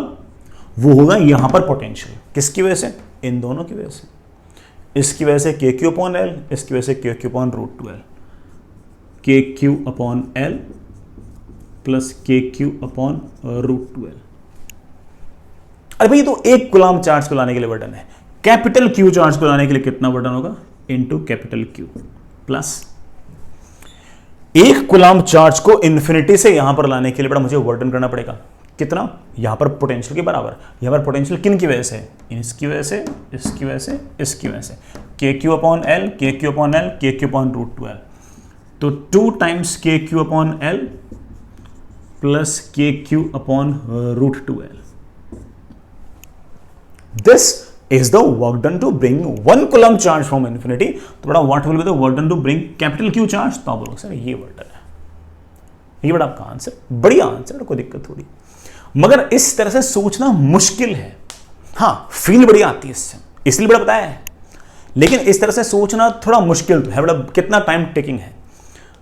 A: वो होगा यहां पर पोटेंशियल। किसकी वजह से, इन दोनों की वजह से। इसकी वजह से KQ/L, इसकी वजह से KQ/√2L। KQ/L plus KQ/√2L। अरे भाई तो एक कूलाम्ब चार्ज को लाने के लिए वर्क डन है, कैपिटल Q चार्ज को लाने के लिए कितना वर्क डन होगा, इंटू कैपिटल Q प्लस एक कूलाम्ब चार्ज को इन्फिनिटी से यहां पर लाने के लिए बड़ा मुझे वर्क डन करना पड़ेगा कितना, यहां पर पोटेंशियल के बराबर। यहां पर पोटेंशियल किन की वजह से, इसकी वजह से, इसकी वजह से, इसकी वजह से, KQ/L, KQ/L, KQ/√2L। तो 2 times KQ/L plus KQ/√2L। This is the work done to bring 1 coulomb charge from infinity। तो बड़ा what will be the work done to bring capital Q charge, तो आप बोलोगे सर ये वर्क डन है, ये बड़ा आपका आंसर, बढ़िया आंसर, कोई दिक्कत थोड़ी। मगर इस तरह से सोचना मुश्किल है, हाँ फील बढ़िया आती है इससे, इसलिए बड़ा बताया है, लेकिन इस तरह से सोचना थोड़ा मुश्किल तो है बड़ा, कितना टाइम टेकिंग है।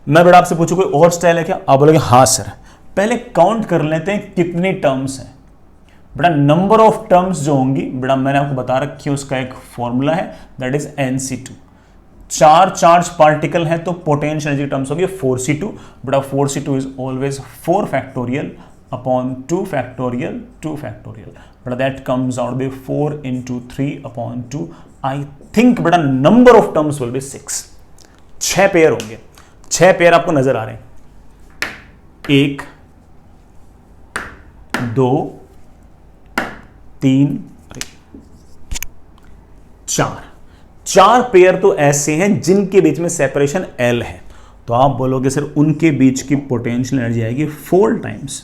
A: मैं बड़ा आपसे पूछूं कोई और स्टाइल है क्या, आप बोलोगे हाँ सर। पहले काउंट कर लेते हैं कितनी टर्म्स हैं बेटा। नंबर ऑफ टर्म्स जो होंगी बेटा मैंने आपको बता रखी है, उसका एक फॉर्मूला है, that is NC2। 4 charge particle है तो पोटेंशियल एनर्जी टर्म्स होगी 4C2। बेटा 4C2 is always 4 factorial upon 2 factorial 2 factorial. बेटा that comes out be 4 into 3/2। I think बेटा number of terms will be 6। 6 pair होंगे, 6 पेयर आपको नजर आ रहे हैं, 1 2 3 4 पेयर तो ऐसे हैं जिनके बीच में सेपरेशन L है। तो आप बोलोगे सर उनके बीच की पोटेंशियल एनर्जी आएगी 4 टाइम्स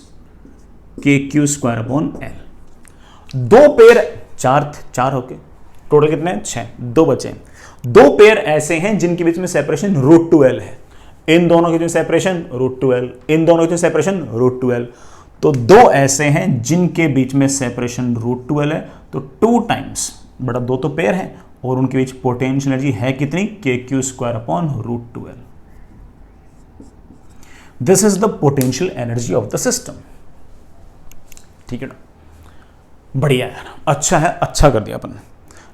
A: KQ²/L। 2 पेयर 4 होके टोटल कितने हैं 6, 2 बचे। 2 पेयर ऐसे हैं जिनके बीच में सेपरेशन √2L है, इन दोनों के बीच में सेपरेशन √2L, इन दोनों के बीच में सेपरेशन √2L। तो 2 ऐसे हैं जिनके बीच में सेपरेशन √2L है, तो 2 टाइम्स बड़ा 2 तो पेयर है और उनके बीच पोटेंशियल एनर्जी है कितनी, KQ²/√2L। This is the potential energy of the system. ठीक है ना, बढ़िया यार, अच्छा है, अच्छा कर दिया अपन।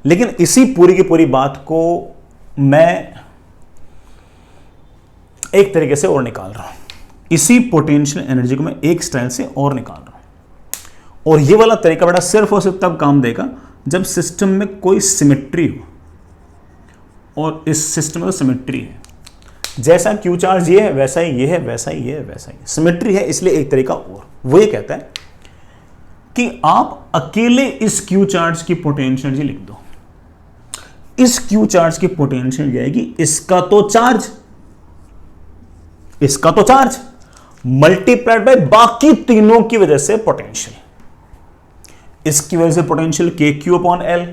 A: लेकिन इसी पूरी की पूरी बात को मैं एक तरीके से और निकाल रहा हूं, इसी पोटेंशियल एनर्जी को मैं एक स्टाइल से और निकाल रहा हूं। और ये वाला तरीका बेटा सिर्फ और सिर्फ तब काम देगा जब सिस्टम में कोई सिमेट्री हो, और इस सिस्टम में तो सिमेट्री है, जैसा क्यू चार्ज ये है वैसा ही ये है, वैसा ही ये है, वैसा ही सिमेट्री है। इसलिए एक तरीका और वो ये कहता है कि आप अकेले इस क्यू चार्ज की पोटेंशियल एनर्जी लिख दो। इस क्यू चार्ज की पोटेंशियल जाएगी इसका तो चार्ज मल्टीप्लाइड बाय बाकी तीनों की वजह से पोटेंशियल। इसकी वजह से potential K Q upon L,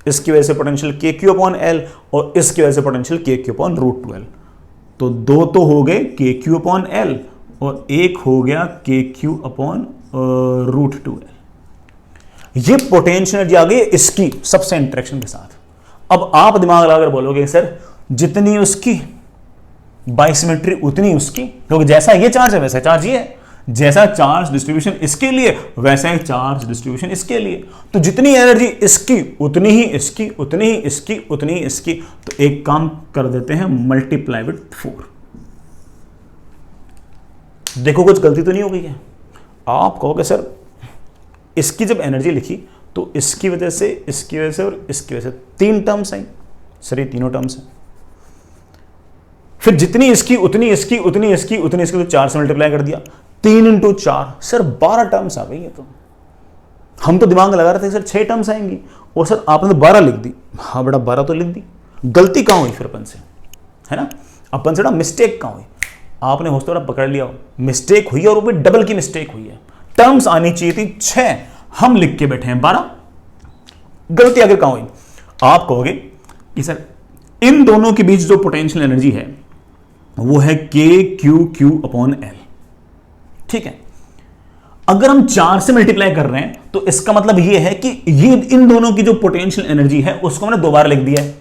A: इसकी वजह से potential K Q upon L, और इसकी वजह से potential K Q upon root two L. तो दो तो हो गए के क्यू अपॉन एल और एक हो गया K Q upon root two L. ये पोटेंशियल एनर्जी आ गई इसकी सबसे इंटरेक्शन के साथ। अब आप दिमाग लगाकर बोलोगे सर जितनी उसकी बाइसिमेट्री उतनी उसकी, क्योंकि जैसा ये चार्ज है वैसा चार्ज ये है, जैसा चार्ज डिस्ट्रीब्यूशन इसके लिए वैसा ही चार्ज डिस्ट्रीब्यूशन इसके लिए। तो जितनी एनर्जी इसकी उतनी ही इसकी, उतनी ही इसकी, उतनी ही इसकी। तो एक काम कर देते हैं, मल्टीप्लाई विद 4। देखो कुछ गलती तो नहीं हो गई है। आप कहोगे सर इसकी जब एनर्जी लिखी तो इसकी वजह से, इसकी वजह से और इसकी वजह से 3 टर्म्स आई। सर ये तीनों टर्म्स हैं। फिर जितनी इसकी उतनी इसकी, उतनी इसकी, उतनी इसकी, तो 4 से मल्टीप्लाई कर दिया। 3 × 4 सर 12 टर्म्स आ गई है। तो हम तो दिमाग लगा रहे थे सर 6 टर्म्स आएंगी, और सर आपने तो 12 लिख दी। हाँ बेटा 12 तो लिख दी। गलती कहां हुई फिर अपन से, है ना? अपन से ना मिस्टेक कहां हुई? आपने हो सकता है पकड़ लिया हो, मिस्टेक हुई और वो भी डबल की मिस्टेक हुई है। टर्म्स आनी चाहिए थी 6, हम लिख के बैठे हैं 12। गलती आगे कहां हुई? आप कहोगे कि सर इन दोनों के बीच जो पोटेंशियल एनर्जी है वो है के क्यू क्यू अपॉन एल। ठीक है, अगर हम 4 से मल्टीप्लाई कर रहे हैं तो इसका मतलब ये है कि ये इन दोनों की जो पोटेंशियल एनर्जी है उसको मैंने 2 बार लिख दिया है।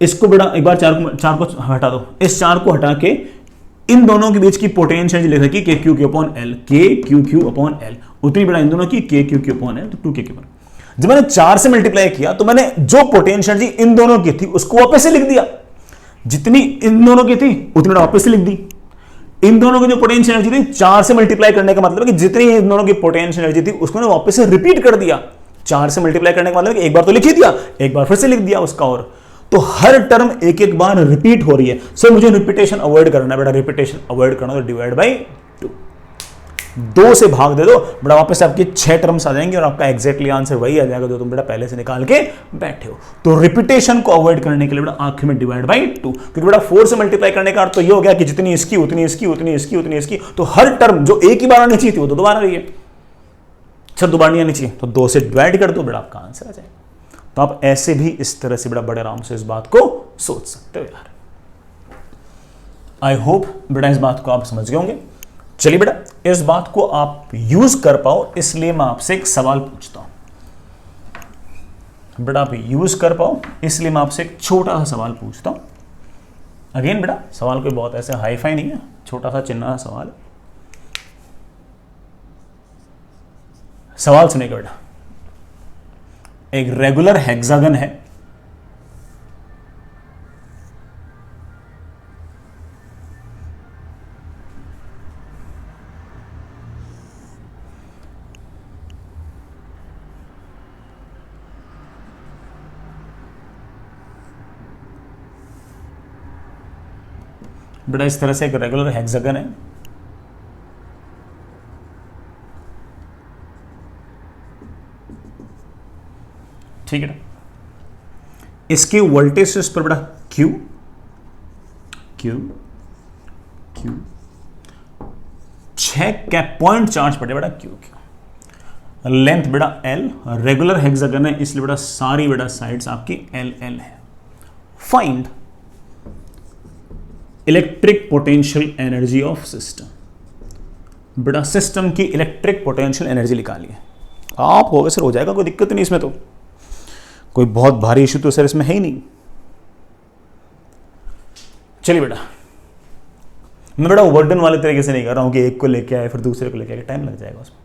A: इसको बेटा एक बार 4 को हटा दो, इस 4 को हटा के इन दोनों के बीच की पोटेंशियल लिख रखी के Q Q upon L, K Q Q upon L, उतनी बेटा इन दोनों की के क्यू क्यू अपॉन एल, तो 2 के क्यू। जब मैंने 4 से मल्टीप्लाई किया तो मैंने जो पोटेंशियल एनर्जी इन दोनों की थी उसको वापस से लिख दिया। जितनी इन दोनों की थी उतनी वापस से लिख दी। इन दोनों की जो पोटेंशियल एनर्जी थी 4 से मल्टीप्लाई करने का मतलब है कि जितनी इन दोनों की पोटेंशियल एनर्जी थी उसको मैंने वापस से रिपीट कर दिया। 4 से मल्टीप्लाई करने का मतलब है कि एक बार तो लिख ही दिया, एक बार फिर से लिख दिया उसका। और तो हर टर्म एक एक बार रिपीट हो रही है। सर मुझे रिपीटेशन अवॉइड करना है बेटा, रिपीटेशन अवॉइड करना तो डिवाइड बाई 2, 2 से भाग दे दो बेटा, वापस आपके 6 टर्म्स आ जाएंगे और आपका एग्जैक्टली आंसर वही आ जाएगा जो तुम बेटा पहले से निकाल के बैठे हो। तो रिपीटेशन को अवॉइड करने के लिए बेटा आखिर में डिवाइड बाई 2, क्योंकि बेटा 4 से मल्टीप्लाई करने का अर्थ तो ये हो गया कि जितनी इसकी उतनी इसकी, उतनी इसकी उतनी इसकी। तो हर टर्म जो एक ही बार आनी चाहिए थी वो तो 2 बार आ रही है। सर 2 बार नहीं आनी चाहिए, तो 2 से डिवाइड कर दो बेटा, आपका आंसर आ जाएगा। तो आप ऐसे भी इस तरह से बेटा बड़े आराम से इस बात को सोच सकते हो यार। आई होप बेटा इस बात को आप समझ गए होंगे। चलिए बेटा इस बात को आप यूज कर पाओ इसलिए मैं आपसे एक सवाल पूछता हूं। बेटा आप यूज कर पाओ इसलिए मैं आपसे एक छोटा सा सवाल पूछता हूं। अगेन बेटा सवाल कोई बहुत ऐसे हाई फाई नहीं है, छोटा सा चिन्ना सा सवाल। सवाल सुनेगा बेटा, एक रेगुलर हेक्सागन है, बेटा इस तरह से एक रेगुलर हेक्सागन है। ठीक है ना, इसके वोल्टेज पर बेटा Q Q Q 6 point charge पड़े बेटा Q Q। लेंथ बेटा L, रेगुलर हेक्सागन है इसलिए बेटा सारी बेटा साइड्स आपकी L L है। Find electric potential energy of system. बेटा सिस्टम की इलेक्ट्रिक पोटेंशियल एनर्जी निकालिए। आप होगे सर हो जाएगा, कोई दिक्कत नहीं इसमें, तो कोई बहुत भारी इशू तो सर इसमें है ही नहीं। चलिए बेटा मैं बेटा वर्डन वाले तरीके से नहीं कर रहा हूं कि एक को लेके आए फिर दूसरे को लेके आए, टाइम लग जाएगा उसमें।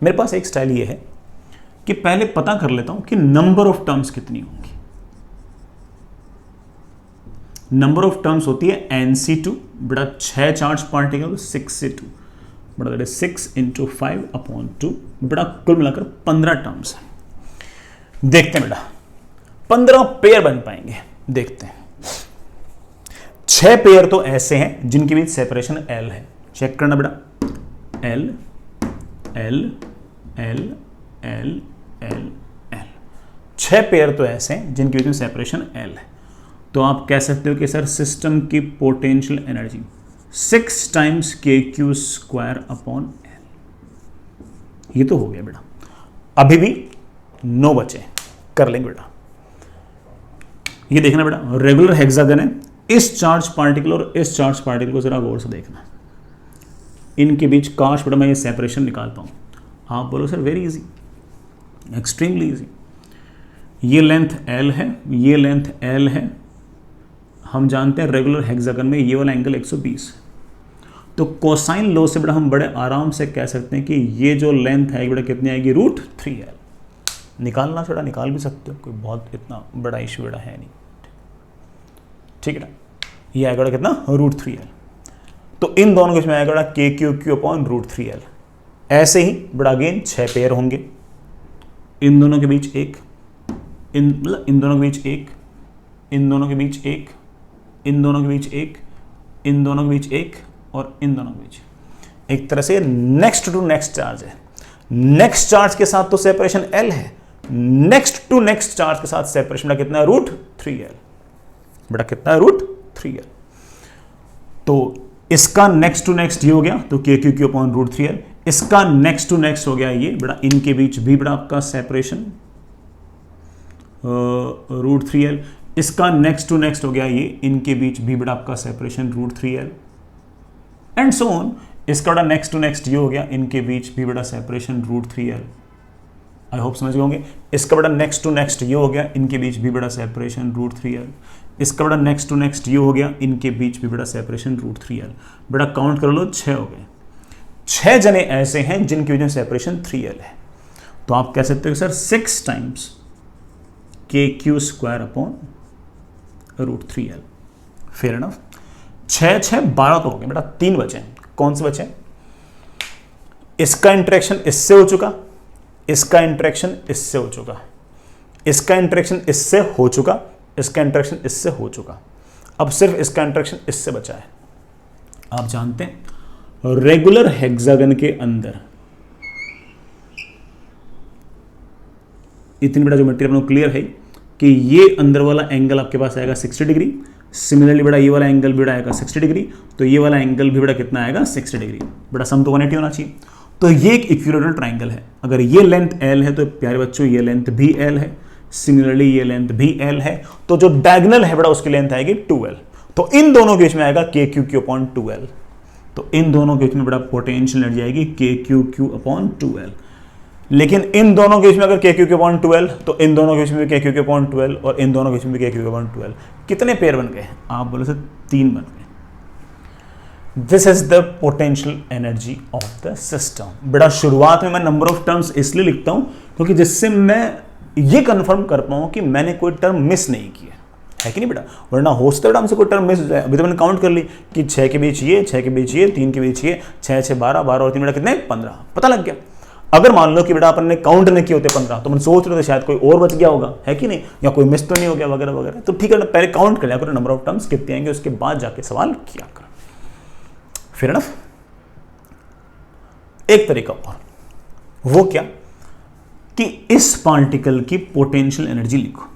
A: मेरे पास एक स्टाइल ये है कि पहले पता कर लेता हूं कि नंबर ऑफ टर्म्स कितनी होंगी। नंबर ऑफ टर्म्स होती है NC2 बेटा 6 चार्ज पार्टिकल 6 से 2 बेटा 6 × 5/2 बेटा कुल मिलाकर 15 टर्म्स है। देखते हैं बेटा 15 पेयर बन पाएंगे, देखते हैं। 6 पेयर तो ऐसे हैं जिनके बीच सेपरेशन L है, चेक करना बेटा। L L L L L L, 6 pair तो ऐसे हैं जिनके बीच में सेपरेशन एल है। तो आप कह सकते हो कि सर सिस्टम की पोटेंशियल एनर्जी 6 टाइम्स के क्यू स्क्वायर अपॉन एल। ये तो हो गया बेटा, अभी भी 9 बचे, कर लेंगे बेटा। ये देखना बेटा, रेगुलर हेक्सागन है, इस चार्ज पार्टिकल और इस चार्ज पार्टिकल को जरा गौर से देखना, इनके बीच काश बेटा मैं ये सेपरेशन निकाल पाऊं। आप बोलो sir very easy, extremely easy. ये लेंथ L है, ये लेंथ L है, हम जानते हैं रेगुलर हेक्सागन में ये वाला एंगल 120, तो कोसाइन लॉ से बेटा हम बड़े आराम से कह सकते हैं कि ये जो लेंथ है बेटा कितनी आएगी, √3L। निकालना थोड़ा निकाल भी सकते हो, कोई बहुत इतना बड़ा इशू बेटा है नहीं, ठीक है ना। ये आएगा बेटा कितना, √3L। तो इन दोनों के बीच में आएगा बेटा KQQ अपॉन √3L। ऐसे ही बेटा अगेन 6 पेयर होंगे, इन दोनों के बीच एक, इन दोनों के बीच एक, इन दोनों के बीच एक, इन दोनों के बीच एक, इन दोनों के बीच एक, और इन दोनों के बीच। एक तरह से नेक्स्ट टू नेक्स्ट चार्ज है। नेक्स्ट चार्ज के साथ तो सेपरेशन L है, नेक्स्ट टू नेक्स्ट चार्ज के साथ सेपरेशन बेटा कितना है, √3L। बेटा कितना है, √3L। तो इसका नेक्स्ट टू नेक्स्ट ये हो गया, तो KQQ अपॉन √3L। इसका नेक्स्ट टू नेक्स्ट हो गया ये बेटा, इनके बीच भी बेटा आपका सेपरेशन √3L। इसका नेक्स्ट टू नेक्स्ट हो गया ये, इनके बीच भी बेटा आपका separation √3L, and so on. इसका बेटा नेक्स्ट टू नेक्स्ट ये हो गया, इनके बीच भी बेटा सेपरेशन √3L। आई होप समझ गए होंगे। इसका बेटा नेक्स्ट टू नेक्स्ट ये हो गया, इनके बीच भी बेटा सेपरेशन √3L। इसका बेटा नेक्स्ट टू नेक्स्ट ये हो गया, इनके बीच भी बेटा सेपरेशन √3L। बेटा काउंट कर लो, 6 हो गए। 6 जने ऐसे हैं जिनके बीच में सेपरेशन 3L है। तो आप कह सकते हो sir 6 times KQ square upon √3L। Fair enough. 6 6 12 तो हो गए बेटा, 3 बचे हैं। कौन से बचे? इसका इंटरेक्शन इससे हो चुका, इसका इंटरेक्शन इससे हो चुका, इसका इंटरेक्शन इससे हो चुका, इसका इंटरेक्शन इससे हो चुका। अब सिर्फ इसका इंटरेक्शन इससे बचा है। आप जानते हैं रेगुलर हेक्सागन के अंदर इतनी बड़ा ज्योमेट्री अपने को क्लियर है कि ये अंदर वाला एंगल आपके पास आएगा 60 डिग्री। सिमिलरली बेटा ये वाला एंगल भी बेटा आएगा 60 डिग्री, तो ये वाला एंगल भी बेटा कितना आएगा, 60 डिग्री। बेटा सम तो 180 होना चाहिए। तो ये एक इक्विलैटरल ट्राइंगल है। अगर ये लेंथ L है तो प्यारे बच्चों ये लेंथ भी L है, सिमिलरली ये लेंथ भी L है, तो जो डायगोनल है बेटा उसकी लेंथ आएगी 2L। तो इन दोनों के बीच में आएगा KQQ अपॉन 2L। तो इन दोनों के बीच में बेटा पोटेंशियल एनर्जी आएगी KQQ अपॉन 2L। लेकिन इन दोनों के बीच में अगर KQQ अपॉन 2L, तो इन दोनों के बीच में भी KQQ अपॉन 2L, और इन दोनों के बीच में भी KQQ अपॉन 2L। कितने पेयर बन गए? आप बोले सर 3 बन गए। This is the potential energy of the system. बेटा शुरुआत में मैं नंबर ऑफ टर्म्स इसलिए लिखता हूं क्योंकि जिससे मैं ये कंफर्म कर पाऊं कि मैंने कोई टर्म मिस नहीं किया है कि नहीं बेटा, वरना हो सकता है हमसे कोई टर्म मिस हो जाए। अभी तो मैंने काउंट कर ली कि 6 के बीच ये, 6 के बीच ये, 3 के बीच ये, 6 6 12, 12 और 3 बेटा कितने, 15। पता लग गया। अगर मान लो कि बेटा अपन ने काउंट नहीं किए होते 15, तो मैं सोच रहे थे शायद कोई और बच गया होगा, है कि नहीं, या कोई मिस तो नहीं हो गया वगैरह वगैरह। तो ठीक है, पहले काउंट कर लिया करो नंबर ऑफ टर्म्स कितने आएंगे, उसके बाद जाके सवाल किया करो। फिर ना एक तरीका और, वो क्या कि इस पार्टिकल की पोटेंशियल एनर्जी लिखो।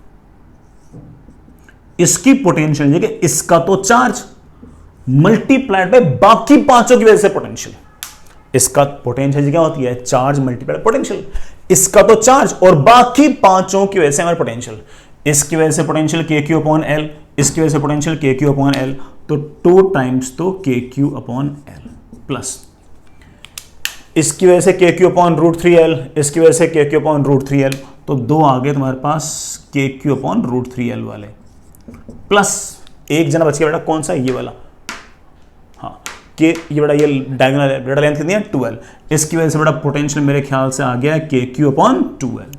A: इसकी पोटेंशियल एनर्जी, इसका तो चार्ज मल्टीप्लाइड बाय बाकी पांचों की वजह से पोटेंशियल। इसका पोटेंशियल क्या होती है, चार्ज मल्टीप्लाइड पोटेंशियल। इसका तो चार्ज और बाकी पांचों की वजह से हमारे पोटेंशियल। इसकी वजह से पोटेंशियल KQ अपॉन L, इसकी वजह से पोटेंशियल KQ अपॉन L, तो 2 टाइम्स तो KQ अपॉन L प्लस इसकी वजह से KQ अपॉन √3L, इसकी वजह से KQ अपॉन √3L, तो 2 आ गए तुम्हारे पास KQ अपॉन √3L वाले, प्लस एक जना बच गया बेटा, कौन सा, ये वाला, हाँ कि ये बड़ा, ये डायगोनल है बेटा, लेंथ कितनी है 2L। इसकी वजह से बड़ा पोटेंशियल मेरे ख्याल से आ गया है KQ अपॉन 2L।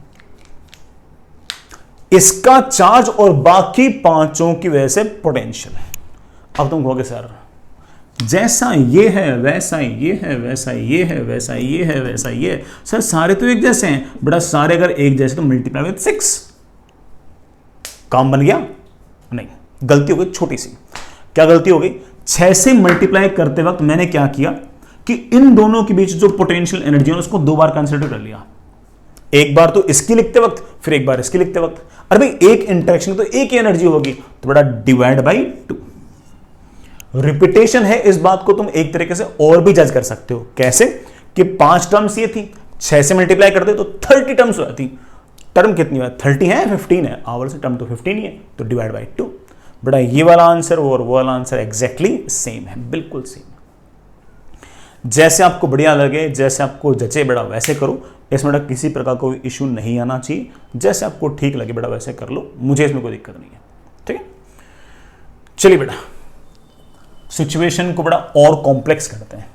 A: इसका चार्ज और बाकी पांचों की वजह से पोटेंशियल है। अब तुम कहोगे सर जैसा ये है वैसा ये है, वैसा ये है, वैसा ये है, वैसा ये है, सर सारे तो एक जैसे हैं बेटा। सारे अगर एक जैसे तो मल्टीप्लाई विद 6, काम बन गया? नहीं, गलती हो गई छोटी सी। क्या गलती हो गई? 6 से मल्टीप्लाई करते वक्त मैंने क्या किया कि इन दोनों के बीच जो पोटेंशियल एनर्जी है उसको दो बार कंसिडर कर लिया, एक बार तो इसकी लिखते वक्त, फिर एक बार इसकी लिखते वक्त। अरे भाई एक इंटरेक्शन तो एक ही एनर्जी होगी, तो बड़ा डिवाइड बाई 2। रिपीटेशन है, इस बात को तुम एक तरीके से और भी जज कर सकते हो। कैसे कि 5 टर्म्स ये थी, 6 से मल्टीप्लाई करते तो 30 टर्म्स हो जाती। टर्म कितनी है? 30 है, 15 है, आवर से टर्म तो 15 ही है, तो डिवाइड बाई 2। बड़ा ये वाला आंसर और वो वाला आंसर एग्जैक्टली सेम है, बिल्कुल सेम। जैसे आपको बढ़िया लगे, जैसे आपको जचे बेटा वैसे करो, इसमें बेटा किसी प्रकार का कोई इशू नहीं आना चाहिए। जैसे आपको ठीक लगे बेटा वैसे कर लो, मुझे इसमें कोई दिक्कत नहीं है। ठीक है, चलिए बेटा सिचुएशन को बड़ा और कॉम्प्लेक्स करते हैं,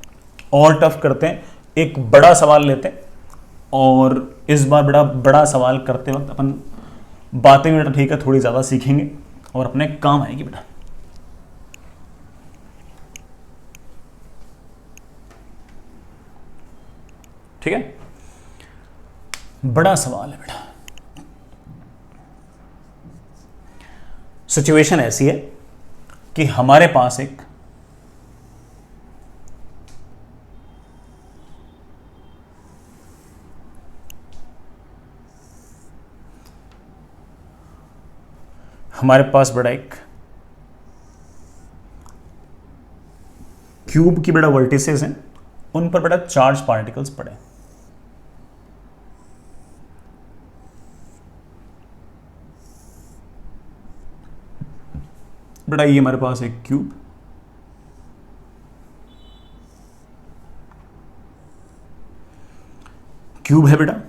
A: और टफ करते हैं। एक बड़ा सवाल लेते हैं, और इस बार बड़ा सवाल करते वक्त अपन बातें भी बेटा ठीक है थोड़ी ज़्यादा सीखेंगे और अपने काम आएगी बेटा। ठीक है, बड़ा सवाल है बेटा। सिचुएशन ऐसी है कि हमारे पास एक बड़ा एक क्यूब की बड़ा वर्टिसेस हैं, उन पर बड़ा चार्ज पार्टिकल्स पड़े। बेटा ये हमारे पास एक क्यूब, है बेटा,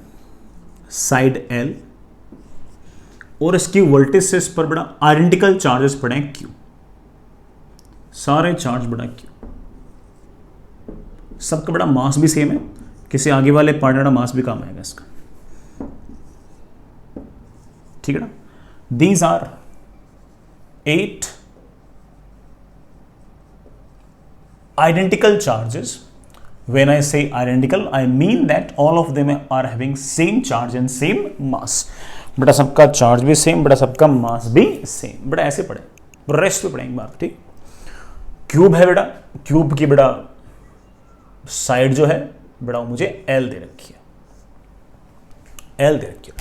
A: साइड L, और इसकी वर्टिसेस पर बड़ा आइडेंटिकल चार्जेस पड़े हैं Q, सारे चार्ज बड़ा Q, सबका बड़ा मास भी सेम है। किसी आगे वाले पार्टनर का मास भी कम आएगा इसका। ठीक है ना, these are 8 identical charges. When I say identical, I mean that all of them are having same charge and same mass. बेटा सबका चार्ज भी सेम, बेटा सबका मास भी सेम। बेटा ऐसे पढ़े, रेस्ट पे पढ़ेंगे बात। ठीक, क्यूब है बेटा, क्यूब की बेटा साइड जो है बेटा वो मुझे L दे रखी है, L दे रखी है।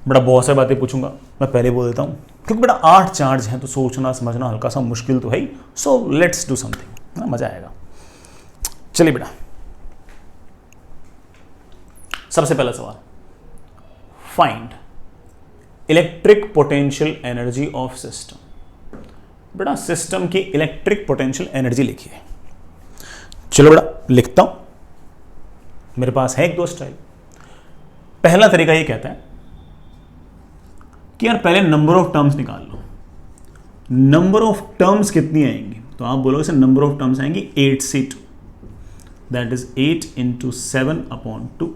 A: बेटा बहुत सारी बातें पूछूंगा, मैं पहले बोल देता हूं, क्योंकि बेटा 8 चार्ज हैं तो सोचना समझना हल्का सा मुश्किल तो है ही। सो लेट्स डू समथिंग, मजा आएगा। चलिए बेटा सबसे पहला सवाल, find electric potential energy of system. बेटा सिस्टम की इलेक्ट्रिक पोटेंशियल एनर्जी लिखिए। चलो बेटा लिखता हूं, मेरे पास है 1-2 स्टाइल। पहला तरीका ये कहता है कि यार पहले नंबर ऑफ टर्म्स निकाल लो। नंबर ऑफ टर्म्स कितनी आएंगी? तो आप बोलोगे सर नंबर ऑफ टर्म्स आएंगी 8c2, that is 8 into 7/2।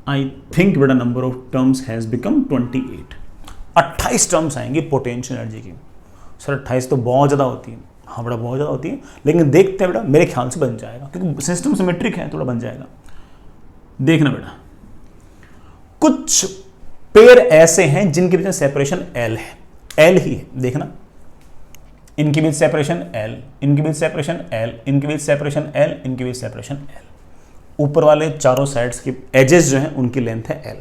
A: I think बेटा number of terms has become 28। 28 terms आएंगी पोटेंशियल एनर्जी की। सर 28 तो बहुत ज़्यादा होती है। हाँ बेटा बहुत ज़्यादा होती है, लेकिन देखते हैं बेटा, मेरे ख्याल से बन जाएगा क्योंकि सिस्टम सिमेट्रिक है, थोड़ा बन जाएगा। देखना बेटा, कुछ पेयर ऐसे हैं जिनके बीच में सेपरेशन L है, L ही है। देखना, इनके बीच सेपरेशन L, इनके बीच सेपरेशन L, इनके बीच सेपरेशन L, इनके बीच सेपरेशन L। ऊपर वाले चारों साइड्स की एजेस जो हैं उनकी लेंथ है L।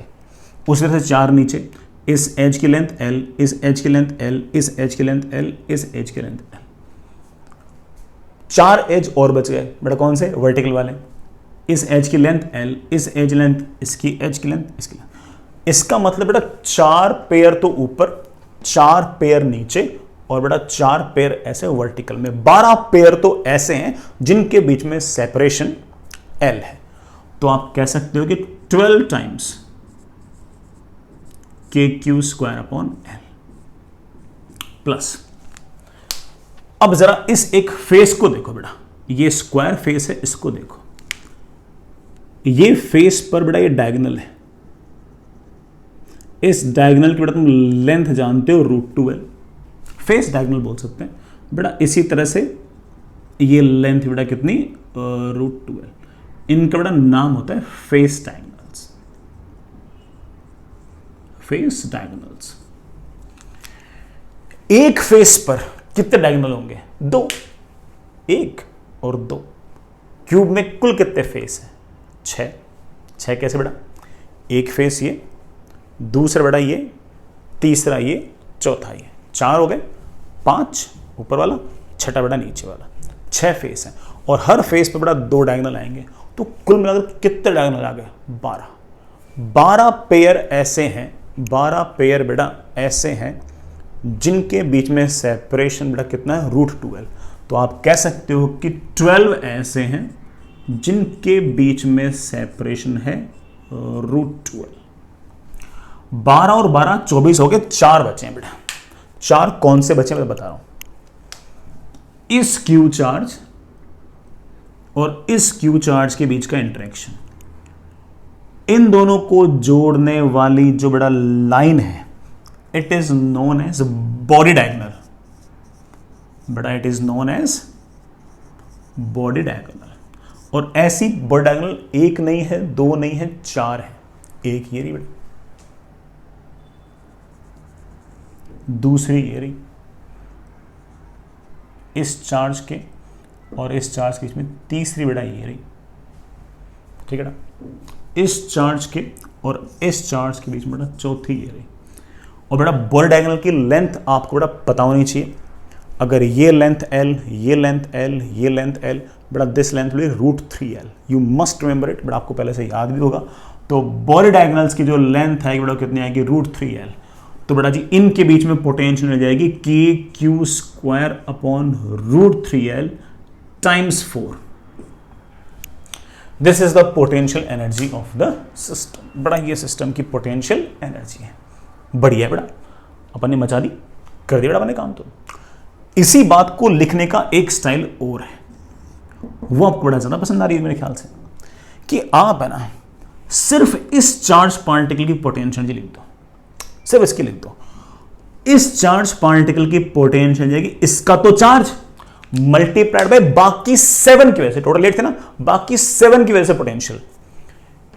A: उसी तरह से 4 नीचे, इस एज की लेंथ L, इस एज की लेंथ L, इस एज की लेंथ L, इस एज की लेंथ L। 4 एज और बच गए बेटा, कौन से? वर्टिकल वाले। इस एज की लेंथ L, इस एज लेंथ, इसकी एज की लेंथ, इसकी लेंथ। इसका मतलब बेटा 4 पेयर तो ऊपर, 4 पेयर नीचे, और बेटा 4 पेयर ऐसे वर्टिकल में। 12 पेयर तो ऐसे हैं जिनके बीच में सेपरेशन L है। तो आप कह सकते हो कि 12 टाइम्स KQ²/L प्लस। अब जरा इस एक फेस को देखो बेटा, ये स्क्वायर फेस है, इसको देखो। ये फेस पर बेटा ये डायगोनल है, इस डायगोनल की बेटा तुम लेंथ जानते हो √2L, फेस डायगोनल बोल सकते हैं बेटा। इसी तरह से ये लेंथ बेटा कितनी? √2L। इनका बेटा नाम होता है फेस डायगोनल्स, फेस डायगोनल्स। एक फेस पर कितने डायगोनल होंगे? 2, 1 और 2। क्यूब में कुल कितने फेस हैं? 6। 6 कैसे बेटा? एक फेस ये, दूसरा बेटा ये, तीसरा ये, चौथा ये, 4 हो गए। 5 ऊपर वाला, छठा बेटा नीचे वाला, 6 फेस हैं और हर फेस पे बेटा 2 डायगोनल आएंगे। तो कुल मिलाकर कितने डायगोनल आ गए? 12। 12 पेयर ऐसे हैं, 12 पेयर बेटा ऐसे हैं जिनके बीच में सेपरेशन बेटा कितना है? √12। तो आप कह सकते हो कि 12 ऐसे हैं जिनके बीच में सेपरेशन है √12। 12 और 12 24 हो गए, 4 बचे हैं बेटा। 4 कौन से बचे मैं बता रहा हूं। इस क्यू चार्ज और इस क्यू चार्ज के बीच का इंटरेक्शन, इन दोनों को जोड़ने वाली जो बड़ा लाइन है, it is known as body diagonal. बड़ा it is known as body diagonal. और ऐसी बॉडी डायगोनल एक नहीं है, 2 नहीं है, 4 है। एक ये रही बेटा, दूसरी ये रही, इस चार्ज के और इस चार्ज के बीच में तीसरी बेटा ये रही, ठीक है ना। इस चार्ज के और इस चार्ज के बीच में बेटा चौथी ये रही। और बेटा बॉडी डायगोनल की लेंथ आपको बेटा पता होनी चाहिए। अगर ये लेंथ L, ये लेंथ L, ये लेंथ L, बेटा this length will be √3L। You must remember it, बेटा आपको पहले से याद भी होगा। तो बॉडी डायगोनल्स की जो लेंथ है बेटा कितनी आएगी? √3L। तो बेटा जी इनके बीच में पोटेंशियल मिल जाएगी KQ² / √3L × 4। This is the potential energy of the system. बड़ा ये सिस्टम की पोटेंशियल एनर्जी है। बढ़िया बेटा, अपन ने मचा दी, कर दिया बेटा अपने काम। तो इसी बात को लिखने का एक स्टाइल और है, वो आपको बड़ा ज्यादा पसंद आ रही है मेरे ख्याल से, कि आप है ना सिर्फ इस चार्ज पार्टिकल की पोटेंशियल एनर्जी लिख दो, सिर्फ इसकी लिख दो। इस चार्ज पार्टिकल की पोटेंशियल एनर्जी, इसका तो चार्ज मल्टीप्लाइड बाय बाकी 7 की वजह से, टोटल 8 थे ना, बाकी 7 की वजह से पोटेंशियल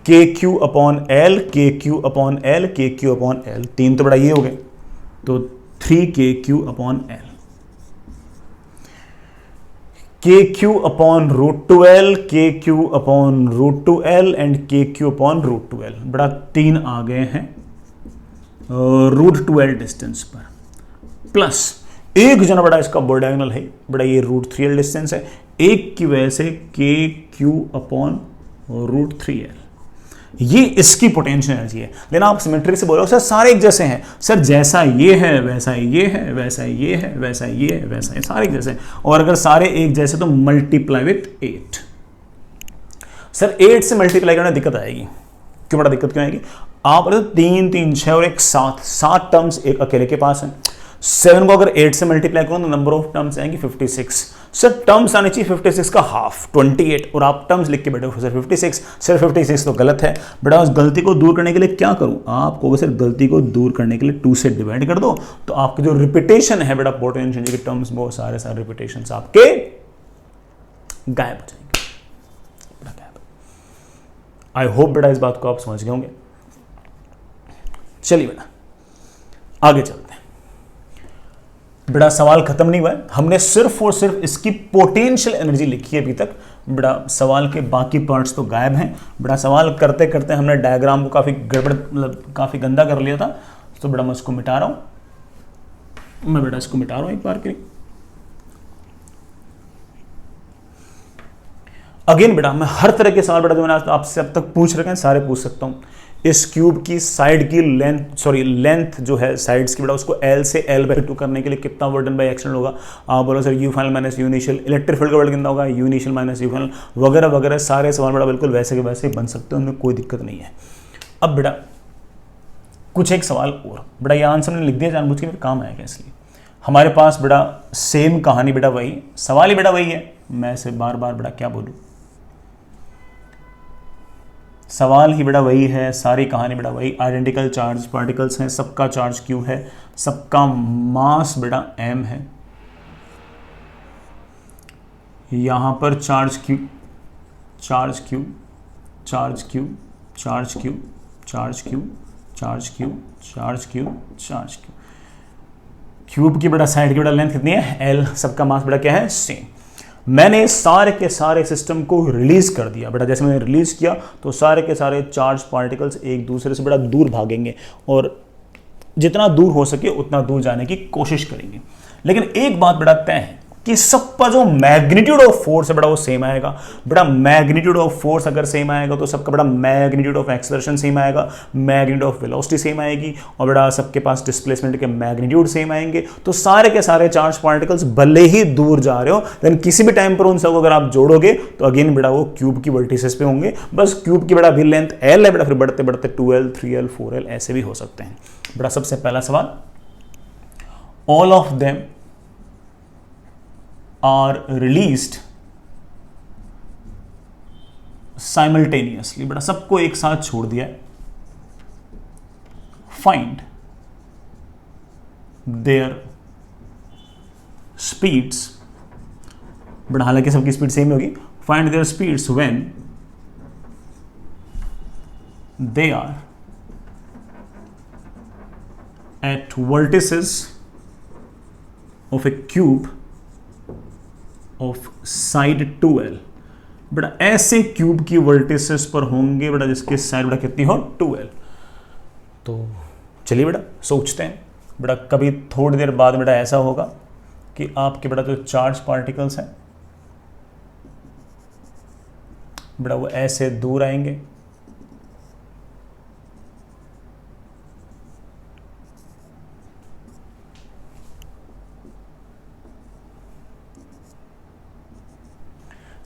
A: KQ/L, KQ/L, KQ/L। 3 तो बड़ा ये हो गए, तो 3KQ/L, KQ/√2L, KQ/√2L and KQ/√2L। बड़ा 3 आ गए हैं √2L डिस्टेंस पर, प्लस एक जना बड़ा इसका बॉडी डायगोनल है, बड़ा ये √3L डिस्टेंस है, एक की वजह से KQ/√3L। ये इसकी पोटेंशियल एनर्जी है। लेकिन आप सिमेट्री से बोलो सर सारे एक जैसे हैं, सर जैसा ये है वैसा ये है, वैसा ये है, वैसा ये है, वैसा ये, सारे एक जैसे हैं। और अगर सारे एक जैसे तो मल्टीप्लाई विथ 8। सर 8 से मल्टीप्लाई करने दिक्कत आएगी। क्यों बड़ा दिक्कत क्यों आएगी? आप 3 3 6 और एक 7 टर्म्स एक अकेले के पास है। 7 को अगर 8 से मल्टीप्लाई करो तो नंबर ऑफ टर्म्स आएंगी 56। सर टर्म्स आने चाहिए 56 का हाफ 28, और आप टर्म्स लिख के बैठे हो सर 56। सर 56 तो गलत है बेटा। उस गलती को दूर करने के लिए क्या करूं? आपको सर गलती को दूर करने के लिए 2 से डिवाइड कर दो, तो आपके जो रिपीटेशन है बेटा पोटेंशियल के टर्म्स, बहुत सारे रिपीटेशन आपके गायब हो जाएंगे। आई होप बेटा इस बात को आप समझ गए होंगे। चलिए बेटा आगे चलते हैं। बेटा सवाल खत्म नहीं हुआ है, हमने सिर्फ और सिर्फ इसकी पोटेंशियल एनर्जी लिखी है अभी तक। बेटा सवाल के बाकी पार्ट्स तो गायब हैं। बेटा सवाल करते करते हमने डायग्राम को काफी गड़बड़, मतलब काफी गंदा कर लिया था। तो बेटा मैं इसको मिटा रहा हूं, मैं बेटा इसको मिटा रहा हूं एक बार के लिए। अगेन बेटा मैं हर तरह के सवाल बेटा जो मैंने आपसे अब तक पूछ रखे हैं सारे पूछ सकता हूं। इस क्यूब की साइड की लेंथ जो है साइड्स की बेटा, उसको L से L/2 करने के लिए कितना वर्क डन बाय एक्सटर्नल होगा? आप बोलो sir U final minus U initial. Electric field का वर्क कितना होगा? U initial minus U final, वगैरह वगैरह सारे सवाल बेटा बिल्कुल वैसे के वैसे बन सकते हैं, उनमें कोई दिक्कत नहीं है। अब बेटा कुछ एक सवाल और, बेटा ये आंसर मैंने लिख दिया जानबूझ के, मेरे काम आएगा इसलिए। हमारे पास बेटा सेम कहानी बेटा वही, सवाल ही बेटा वही है। मैं इसे बार बार बेटा क्या बोलूँ, सवाल ही बेटा वही है, सारी कहानी बेटा वही। आइडेंटिकल चार्ज पार्टिकल्स हैं, सबका चार्ज Q है, सबका मास बेटा M है। यहां पर charge Q, charge Q, charge Q, charge Q, charge Q, charge Q, charge Q, charge Q। Cube की बेटा साइड की बेटा लेंथ कितनी है? L। सबका मास बेटा क्या है? सेम। मैंने सारे के सारे सिस्टम को रिलीज कर दिया बेटा। जैसे मैंने रिलीज किया तो सारे के सारे चार्ज पार्टिकल्स एक दूसरे से बड़ा दूर भागेंगे और जितना दूर हो सके उतना दूर जाने की कोशिश करेंगे। लेकिन एक बात बड़ा तय है कि सबका जो मैग्नीट्यूड ऑफ फोर्स है बड़ा वो सेम आएगा। बड़ा मैग्नीट्यूड ऑफ फोर्स अगर सेम आएगा तो सबका बड़ा मैग्नीट्यूड ऑफ एक्सेलरेशन सेम आएगा, मैग्नीट्यूड ऑफ वेलोसिटी सेम आएगी और बड़ा सबके पास डिस्प्लेसमेंट के मैग्नीट्यूड सेम आएंगे। तो सारे के सारे चार्ज पार्टिकल्स भले ही दूर जा रहे हो लेकिन किसी भी टाइम पर उन सबको अगर आप जोड़ोगे तो अगेन बड़ा वो क्यूब की वर्टिसेस पे होंगे। बस क्यूब की बड़ा भी लेंथ L है बड़ा, फिर बढ़ते बढ़ते 2L 3L 4L ऐसे भी हो सकते हैं। बड़ा सबसे पहला सवाल, all of them are released simultaneously, बड़ा सबको एक साथ छोड़ दिया है। find their speeds, बड़ा हालांकि सबकी स्पीड सेम होगी। find their speeds when they are at vertices of a cube of side 2L, बड़ा ऐसे क्यूब की वर्टिसेस पर होंगे बड़ा जिसकी साइड बड़ा कितनी हो 2L। तो चलिए बड़ा सोचते हैं। बड़ा कभी थोड़ी देर बाद बड़ा ऐसा होगा कि आपके बड़ा जो चार्ज पार्टिकल्स हैं बड़ा वो ऐसे दूर आएंगे,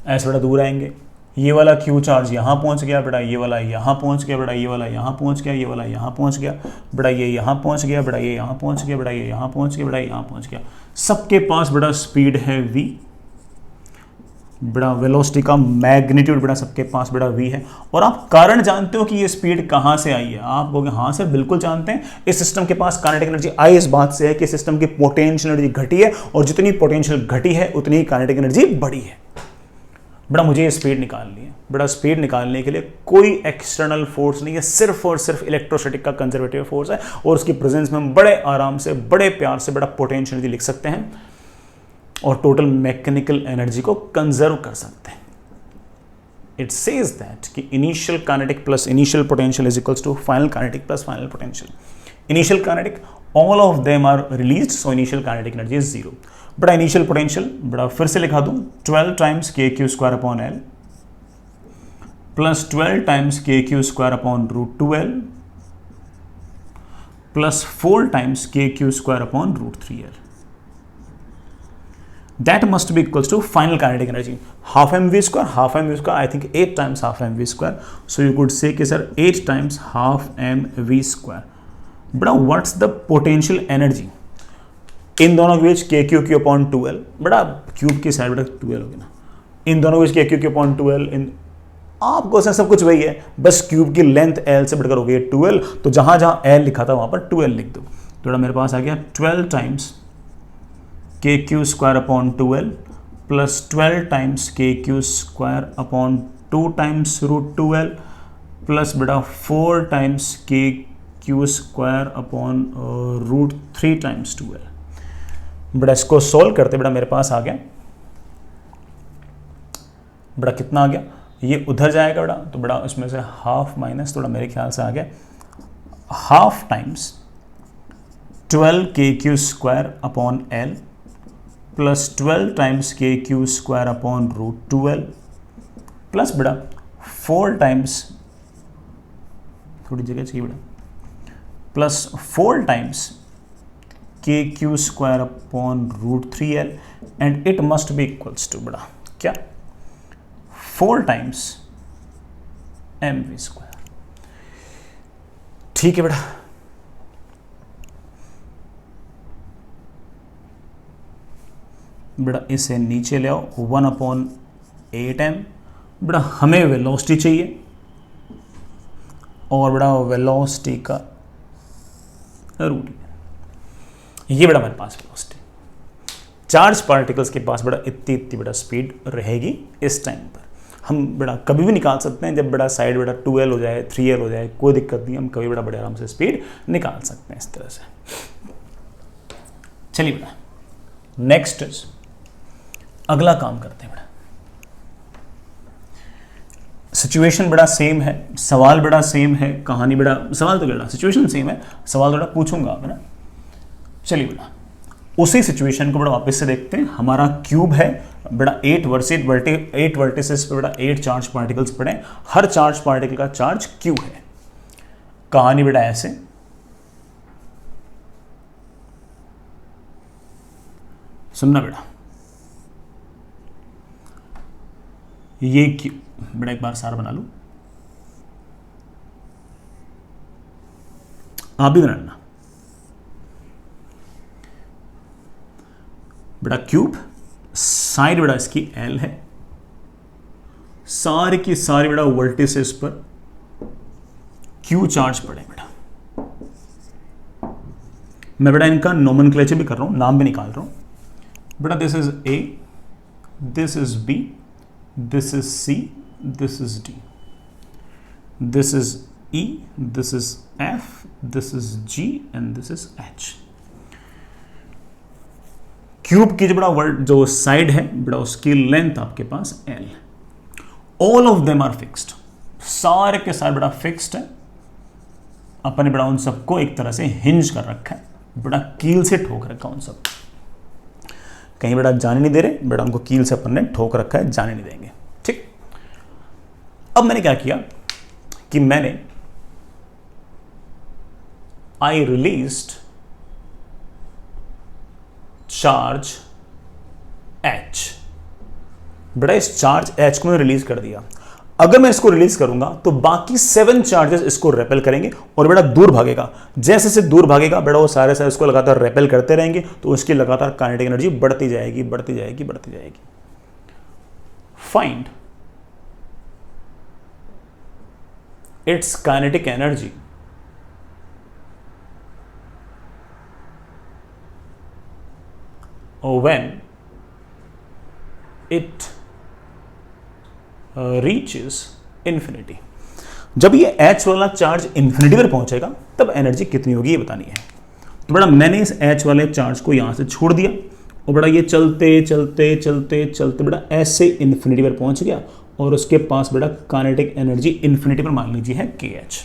A: ऐसे बड़ा दूर आएंगे। ये वाला क्यू चार्ज यहाँ पहुँच गया बड़ा, ये वाला यहाँ पहुँच गया बड़ा, ये वाला यहाँ पहुँच गया, ये वाला यहाँ पहुँच गया बड़ा, ये यहाँ पहुँच गया बड़ा, ये यहाँ पहुँच गया बड़ा, ये यहाँ पहुँच गया बड़ा, ये यहाँ पहुँच गया। सबके पास बड़ा स्पीड है v, बड़ा वेलोसिटी का मैग्नीट्यूड बड़ा सबके पास बड़ा v है। और आप कारण जानते हो कि ये स्पीड कहाँ से आई है? आप कहोगे हाँ सर बिल्कुल जानते हैं। इस सिस्टम के पास काइनेटिक एनर्जी आई इस बात से है कि सिस्टम की पोटेंशियल एनर्जी घटी है और जितनी पोटेंशियल घटी है उतनी ही काइनेटिक एनर्जी बढ़ी है। बड़ा मुझे ये स्पीड निकालनी है। बड़ा स्पीड निकालने के लिए कोई एक्सटर्नल फोर्स नहीं है, सिर्फ और सिर्फ इलेक्ट्रोस्टैटिक का कंजर्वेटिव फोर्स है और उसकी प्रेजेंस में हम बड़े आराम से बड़े प्यार से बड़ा पोटेंशियल एनर्जी लिख सकते हैं और टोटल मैकेनिकल एनर्जी को कंजर्व कर सकते हैं। इट सेज दैट कि initial kinetic plus initial potential is equals to final kinetic plus final potential. Initial kinetic all of them are released, so initial kinetic energy is 0। बड़ा इनिशियल पोटेंशियल बड़ा फिर से लिखा दूं 12 times kq² upon L plus 12 times kq² upon √2L plus 4 times kq² upon √3L। That must be equals to final kinetic energy half mv², I think 8 times half mv², so you could say कि सर 8 times half mv²। बड़ा what's the potential energy इन दोनों के बीच kq अपॉन 2L, बड़ा क्यूब की साइड बड़ा 2L होगी ना, इन दोनों के बीच kq अपॉन 2L। इन आपको सब कुछ वही है, बस क्यूब की लेंथ L से बढ़कर हो गई 2L, तो जहां जहां L लिखा था वहां पर 2L लिख दो। तो बड़ा मेरे पास आ गया 12 times kq² upon 2L plus 12 times kq² upon 2 times √2L plus बड़ा 4 times kq² upon √3 times 2L। बड़ा इसको सोल्व करते बड़ा मेरे पास आ गया बड़ा कितना आ गया, ये उधर जाएगा बड़ा, तो बड़ा इसमें से हाफ माइनस, थोड़ा मेरे ख्याल से आ गया half times 12 kq² upon L plus 12 times kq² upon √2L plus बड़ा 4 टाइम्स, थोड़ी जगह चाहिए बड़ा, plus 4 times kq² upon √3L and it must be equals to बड़ा क्या 4 टाइम्स mv²। ठीक है बेटा, बड़ा इसे नीचे ले आओ 1/8m। बड़ा हमें वेलोसिटी चाहिए और बड़ा वेलोसिटी का रूट, ये बड़ा मेरे पास वेलोसिटी। चार्ज पार्टिकल्स के पास बड़ा इतनी बड़ा स्पीड रहेगी इस टाइम पर। हम बड़ा कभी भी निकाल सकते हैं, जब बड़ा साइड बड़ा 2L हो जाए 3L हो जाए कोई दिक्कत नहीं, हम कभी बड़ा बड़े आराम से स्पीड निकाल सकते हैं इस तरह से। चलिए बड़ा नेक्स्ट इज अगला काम करते हैं बेटा, सिचुएशन बड़ा सेम है, सवाल बड़ा सेम है, कहानी बड़ा, सवाल तो बेटा सिचुएशन सेम है, सवाल थोड़ा पूछूंगा है ना। चलिए बेटा उसी सिचुएशन को बड़ा वापस से देखते हैं। हमारा क्यूब है बेटा 8 वर्टिसेस पे बेटा 8 चार्ज पार्टिकल्स पड़े, हर चार्ज पार्टिकल का चार्ज क्यू है। कहानी बेटा ऐसे, सुनना बेटा, ये क्यू बेटा एक बार सारा बना लूं, आप भी बनाना बेटा। क्यूब साइड बेटा इसकी एल है, सारे की सारी बेटा वर्टिसेस पर क्यू चार्ज पड़े बेटा। मैं बेटा इनका नोमेनक्लेचर भी कर रहा हूं, नाम भी निकाल रहा हूं बेटा। This is A, this is B, this is C, this is D, this is E, this is F, this is G and this is H। Cube की जो बड़ा वर्ड जो साइड है बड़ा उसकी लेंथ आपके पास L। All of them are fixed, सारे के सारे बड़ा फिक्स्ड है। अपने बड़ा उन सबको एक तरह से हिंज कर रखा है, बड़ा कील से ठोक रखा उन सब, कहीं बेटा जाने नहीं दे रहे बेटा, उनको कील से अपन ने ठोक रखा है, जाने नहीं देंगे। ठीक, अब मैंने क्या किया कि मैंने आई रिलीज्ड चार्ज H, बेटा इस चार्ज H को मैंने रिलीज कर दिया। अगर मैं इसको रिलीज करूंगा तो बाकी 7 चार्जेस इसको रेपेल करेंगे और बेटा दूर भागेगा। जैसे से दूर भागेगा बेटा वो सारे सारे इसको लगातार रेपेल करते रहेंगे, तो उसकी लगातार काइनेटिक एनर्जी बढ़ती जाएगी, बढ़ती जाएगी, बढ़ती जाएगी। Find its kinetic energy when it reaches infinity. जब ये H वाला चार्ज इन्फिनिटी पर पहुंचेगा तब एनर्जी कितनी होगी ये बतानी है। तो बेटा मैंने इस H वाले चार्ज को यहां से छोड़ दिया और बेटा ये चलते चलते चलते चलते बेटा ऐसे इन्फिनिटी पर पहुंच गया और उसके पास बेटा काइनेटिक एनर्जी इन्फिनिटी पर मान लीजिए है KH।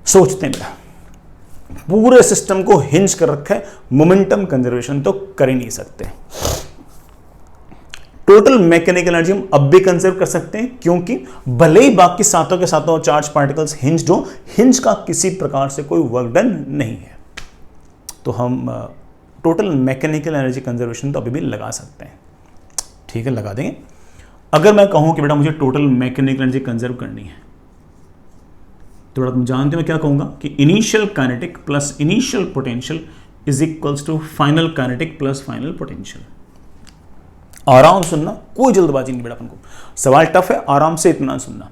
A: सोचते हैं बेटा पूरे सिस्टम को हिंज कर रखा है, मोमेंटम कंजर्वेशन तो कर ही नहीं सकते। टोटल मैकेनिकल एनर्जी हम अब भी कंजर्व कर सकते हैं, क्योंकि भले ही बाकी सातों के सातों चार्ज पार्टिकल्स हिंज्ड हो, हिंज का किसी प्रकार से कोई वर्क डन नहीं है, तो हम टोटल मैकेनिकल एनर्जी कंजर्वेशन तो अभी भी लगा सकते हैं। ठीक है, लगा देंगे। अगर मैं कहूं कि बेटा मुझे टोटल मैकेनिकल एनर्जी कंजर्व करनी है, तो बेटा तुम जानते हो मैं क्या कहूंगा कि initial kinetic plus initial potential is equals to final kinetic plus final potential. आराम सुनना, कोई जल्दबाजी नहीं बेटा, अपन को सवाल टफ है, आराम से इतना सुनना।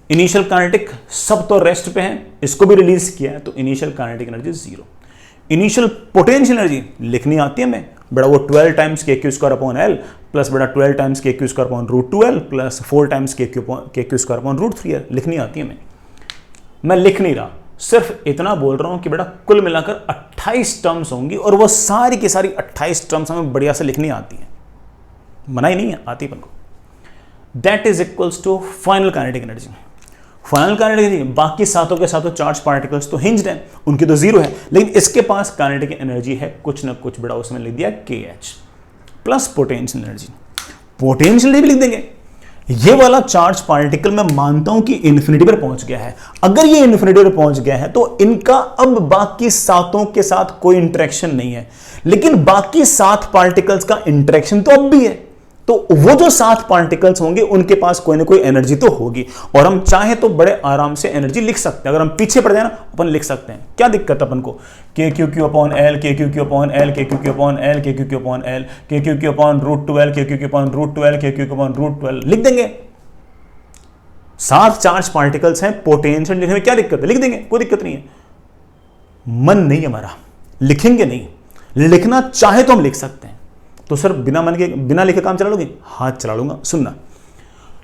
A: इनिशियल काइनेटिक सब तो रेस्ट पे है, इसको भी रिलीज किया है, तो initial kinetic energy 0। Initial potential energy लिखनी आती है मैं बेटा, वो 12 टाइम्स KQ² प्लस बेटा 12 times KQ² plus 4 times KQ² लिखनी आती है। मैं लिख नहीं रहा, सिर्फ इतना बोल रहा हूं कि बेटा कुल मिलाकर 28 टर्म्स होंगी और वो सारी की सारी 28 टर्म्स हमें बढ़िया से लिखनी आती है, मना ही नहीं है, आती अपन को। That is equals to final kinetic energy. Final kinetic energy, बाकी सातों के सातों चार्ज पार्टिकल्स तो हिंज्ड हैं, उनकी तो 0 है, लेकिन इसके पास काइनेटिक एनर्जी है कुछ ना कुछ बेटा, उसमें लिख दिया KH plus potential energy. Potential energy भी लिख देंगे। ये वाला चार्ज पार्टिकल मैं मानता हूं कि इन्फिनिटी पर पहुंच गया है। अगर ये इन्फिनिटी पर पहुंच गया है तो इनका अब बाकी सातों के साथ कोई इंटरेक्शन नहीं है, लेकिन बाकी 7 पार्टिकल्स का इंटरेक्शन तो अब भी है। तो वो जो 7 पार्टिकल्स होंगे उनके पास कोई ना कोई एनर्जी तो होगी, और हम चाहे तो बड़े आराम से एनर्जी लिख सकते हैं। अगर हम पीछे पड़ जाए ना अपन लिख सकते हैं, क्या दिक्कत है अपन को। KQQ/L KQQ/L KQQ/L KQQ/L KQQ/√12 KQQ/√12 KQQ/√12 लिख देंगे। 7 चार्ज पार्टिकल्स हैं, पोटेंशियल लिखने में क्या दिक्कत है, लिख देंगे, कोई दिक्कत नहीं है। मन नहीं हमारा, लिखेंगे नहीं, लिखना चाहे तो हम लिख सकते हैं। तो सर बिना मन के बिना लिखे काम चला लोगे, हाथ चला लूंगा। सुनना,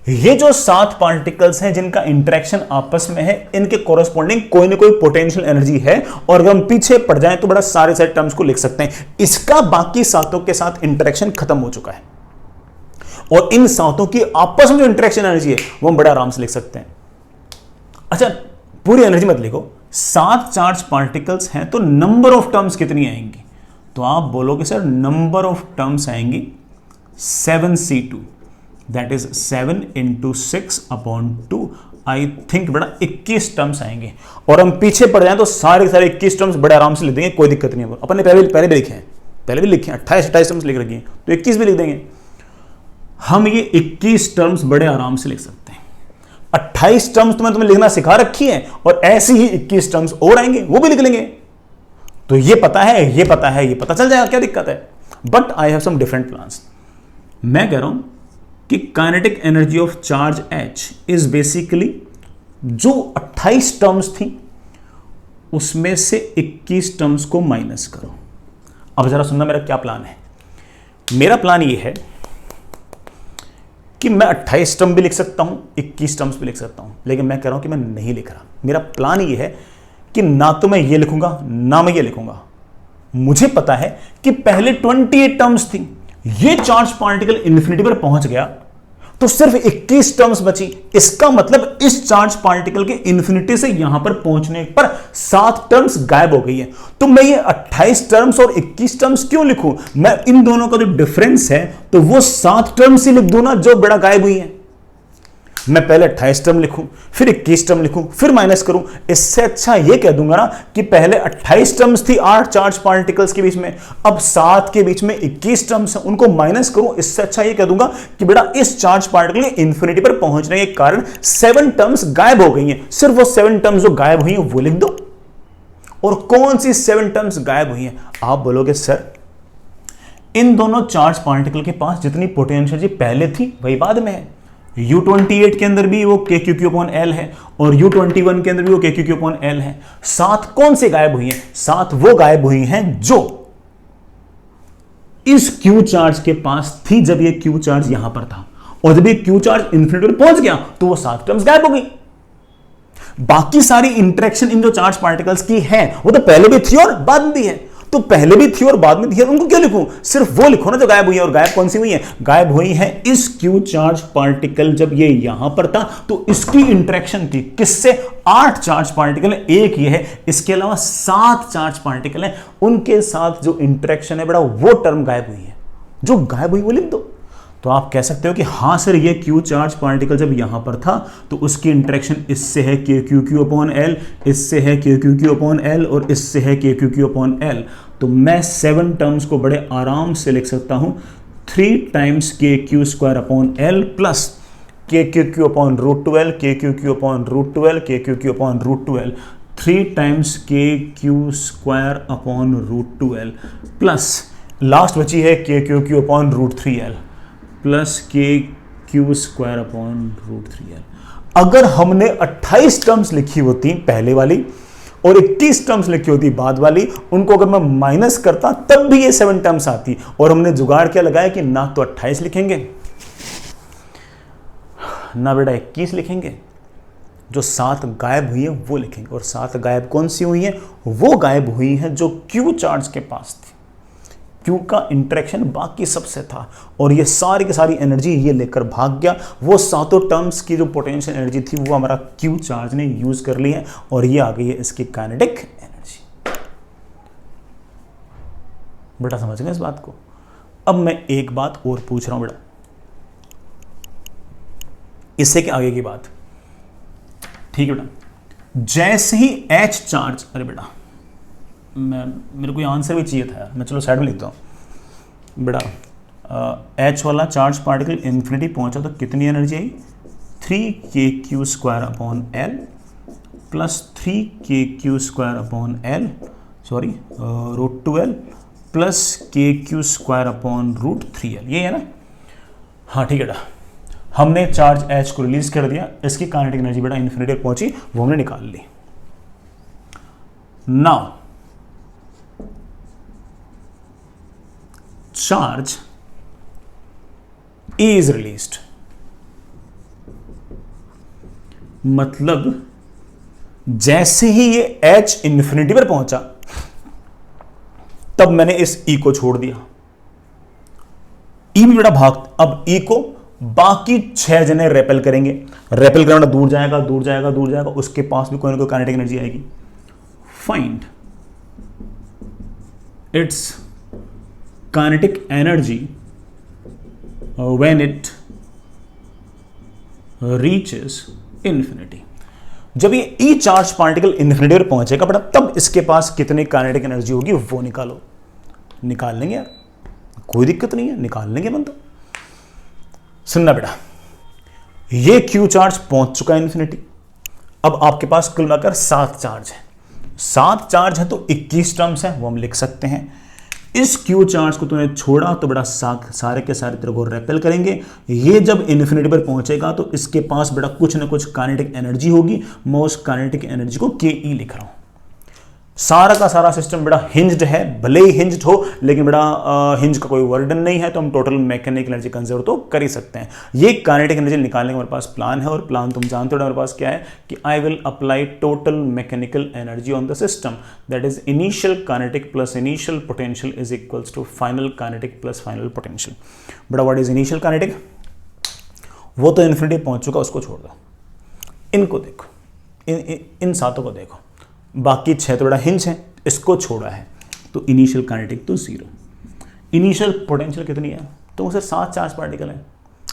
A: ये जो 7 पार्टिकल्स हैं जिनका इंटरेक्शन आपस में है, इनके कोरस्पॉन्डिंग कोई ना कोई पोटेंशियल एनर्जी है, और अगर हम पीछे पड़ जाएं तो बड़ा सारे टर्म्स को लिख सकते हैं। इसका बाकी सातों के साथ इंटरेक्शन खत्म हो चुका है, और इन सातों की आपस में जो इंटरेक्शन एनर्जी है वो हम बड़े आराम से लिख सकते हैं। अच्छा, पूरी एनर्जी मत लिखो, 7 चार्ज पार्टिकल्स हैं तो नंबर ऑफ टर्म्स कितनी आएंगी? तो आप बोलोगे सर नंबर ऑफ टर्म्स आएंगी 7c2, that is 7 × 6/2। I think बड़ा 21 टर्म्स आएंगे। और हम पीछे पड़ जाएं तो सारे के सारे 21 टर्म्स बड़े आराम से लिख देंगे, कोई दिक्कत नहीं है। अपन ने पहले भी लिखे हैं, 28 टर्म्स लिख रखी हैं, तो 21 भी लिख देंगे। हम ये 21 टर्म्स बड़े आराम से लिख सकते हैं। 28 टर्म्स तो मैं तुम्हें लिखना सिखा रखी है, और ऐसे ही 21 टर्म्स और आएंगे, वो भी लिख लेंगे। तो ये पता है, ये पता है, ये पता चल जाएगा, क्या दिक्कत है? But I have some different plans. मैं कह रहा हूं कि kinetic energy of charge H is basically जो 28 टर्म्स थी उसमें से 21 टर्म्स को माइनस करो। अब जरा सुनना मेरा क्या प्लान है। मेरा प्लान ये है कि मैं 28 टर्म भी लिख सकता हूं, 21 टर्म्स भी लिख सकता हूं, लेकिन मैं कह रहा हूं कि मैं नहीं लिख रहा। मेरा प्लान ये है कि ना तो मैं ये लिखूंगा ना मैं ये लिखूंगा। मुझे पता है कि पहले 28 टर्म्स थी, ये चार्ज पार्टिकल इन्फिनिटी पर पहुंच गया तो सिर्फ 21 टर्म्स बची। इसका मतलब इस चार्ज पार्टिकल के इन्फिनिटी से यहां पर पहुंचने पर 7 टर्म्स गायब हो गई है। तो मैं ये 28 टर्म्स और 21 टर्म्स क्यों लिखूं? मैं इन दोनों का जो डिफरेंस है तो वो 7 टर्म्स ही लिख दूं ना जो बड़ा गायब हुई है। मैं पहले 28 टर्म लिखूं, फिर 21 टर्म लिखूं, फिर माइनस करूं। इससे अच्छा यह कह दूंगा ना कि पहले 28 टर्म्स थी 8 चार्ज पार्टिकल्स के बीच में, अब 7 के बीच में 21 टर्म्स हैं, उनको माइनस करूं। इससे अच्छा यह कह दूंगा कि बेटा इस चार्ज पार्टिकल के इंफिनिटी पर पहुंचने के कारण 7 टर्म्स गायब हो गई हैं। सिर्फ वो 7 टर्म्स जो गायब हुई हैं वो लिख दो। और कौन सी 7 टर्म्स गायब हुई हैं? आप बोलोगे सर इन दोनों चार्ज पार्टिकल के पास जितनी पोटेंशियल एनर्जी पहले थी वही बाद में है। U28 के अंदर भी वो KQQ/L है और U21 के अंदर भी वो KQQ/L है। 7 कौन से गायब हुई हैं? 7 वो गायब हुई हैं जो इस Q चार्ज के पास थी जब ये Q चार्ज यहां पर था, और जब ये Q चार्ज इन्फिनिटी पर पहुंच गया तो वो 7 टर्म्स गायब हो गई। बाकी सारी इंटरेक्शन इन जो चार्ज पार्टिकल्स की है वो तो पहले भी थी और बाद में भी है। तो पहले भी थी और बाद में थी, उनको क्यों लिखूं? सिर्फ वो लिखो ना जो गायब हुई है। और गायब कौन सी हुई है? गायब हुई है इस Q चार्ज पार्टिकल जब ये यहां पर था तो इसकी इंटरेक्शन थी किससे? 8 चार्ज पार्टिकल है, एक ये है, इसके अलावा 7 चार्ज पार्टिकल है, उनके साथ जो इंटरेक्शन है बड़ा वो टर्म गायब हुई है। जो गायब हुई वो लिख दो। तो आप कह सकते हो कि हाँ सर ये Q चार्ज पार्टिकल जब यहां पर था तो उसकी इंटरेक्शन इससे है KQQ/L, इससे है KQQ/L और इससे है KQQ/L। तो मैं 7 टर्म्स को बड़े आराम से लिख सकता हूं 3 times KQ²/L plus KQQ/√12, KQQ/√12, KQQ/√12, 3 times KQ²/√12 plus last बची है KQQ/√3L प्लस KQ²/√3L। अगर हमने 28 टर्म्स लिखी होती पहले वाली और 21 टर्म्स लिखी होती बाद वाली, उनको अगर मैं माइनस करता तब भी ये 7 टर्म्स आती। और हमने जुगाड़ क्या लगाया कि ना तो 28 लिखेंगे ना बेटा 21 लिखेंगे, जो 7 गायब हुई है वो लिखेंगे। और 7 गायब कौन सी हुई है? वो गायब हुई है जो Q चार्ज के पास थी। Q का इंटरेक्शन बाकी सबसे था और ये सारी की सारी एनर्जी ये लेकर भाग गया। वो 7 टर्म्स की जो पोटेंशियल एनर्जी थी वो हमारा Q चार्ज ने यूज कर ली है और ये आ गई है इसकी काइनेटिक एनर्जी। बेटा समझ गए इस बात को? अब मैं एक बात और पूछ रहा हूं बेटा, इससे के आगे की बात, ठीक है बेटा। जैसे ही H चार्ज, अरे बेटा मेरे को आंसर भी चाहिए था यार, मैं चलो साइड में लिखता हूँ बेटा। H वाला चार्ज पार्टिकल इन्फिनिटी पहुंचा तो कितनी एनर्जी आई? 3KQ²/L plus 3KQ²/L √2L plus KQ²/√3L, ये है ना? हाँ ठीक है बेटा, हमने चार्ज H को रिलीज कर दिया, इसकी काइनेटिक एनर्जी बेटा इन्फिनिटी पर पहुंची, वो हमने निकाल ली। नाउ charge is released, मतलब जैसे ही ये H इन्फिनिटी पर पहुंचा तब मैंने इस E को छोड़ दिया। E भी बड़ा भाग, अब E को बाकी 6 जने रेपेल करेंगे, रेपेल करना दूर जाएगा दूर जाएगा दूर जाएगा, उसके पास भी कोई ना कोई काइनेटिक एनर्जी आएगी। Find its kinetic energy when it reaches infinity. जब ये ई चार्ज पार्टिकल इन्फिनिटी पर पहुंचेगा बेटा, तब इसके पास कितनी काइनेटिक एनर्जी होगी वो निकालो। निकाल लेंगे यार, कोई दिक्कत नहीं है, निकाल लेंगे बंदा। सुनना बेटा, ये क्यू चार्ज पहुंच चुका है इन्फिनिटी। अब आपके पास कुल मिलाकर 7 चार्ज है। 7 चार्ज है तो 21 टर्म्स है, वो हम लिख सकते हैं। इस क्यू चार्ज को तूने छोड़ा तो बेटा सारे के सारे तेरे को रेपेल करेंगे। ये जब इन्फिनिटी पर पहुंचेगा तो इसके पास बेटा कुछ ना कुछ काइनेटिक एनर्जी होगी। मैं उस काइनेटिक एनर्जी को के ई लिख रहा हूं। सारा का सारा सिस्टम बेटा हिंज्ड है, भले ही हिंज्ड हो लेकिन बेटा हिंज का कोई वर्डन नहीं है, तो हम टोटल मैकेनिकल एनर्जी कंजर्व तो कर ही सकते हैं। ये काइनेटिक एनर्जी निकालने का हमारे पास प्लान है, और प्लान तुम जानते हो हमारे पास क्या है कि I will apply total mechanical energy on the system, that is initial kinetic plus initial potential is equals to final kinetic plus final potential. बेटा व्हाट इज इनिशियल काइनेटिक? वो तो इन्फिनिटी पहुंच चुका, उसको छोड़ दो। इनको देखो, इन 7 को देखो, बाकी 6 तो बड़ा हिंज है, इसको छोड़ा है तो इनिशियल काइनेटिक तो 0। इनिशियल पोटेंशियल कितनी है? तो सर 7 चार्ज पार्टिकल है,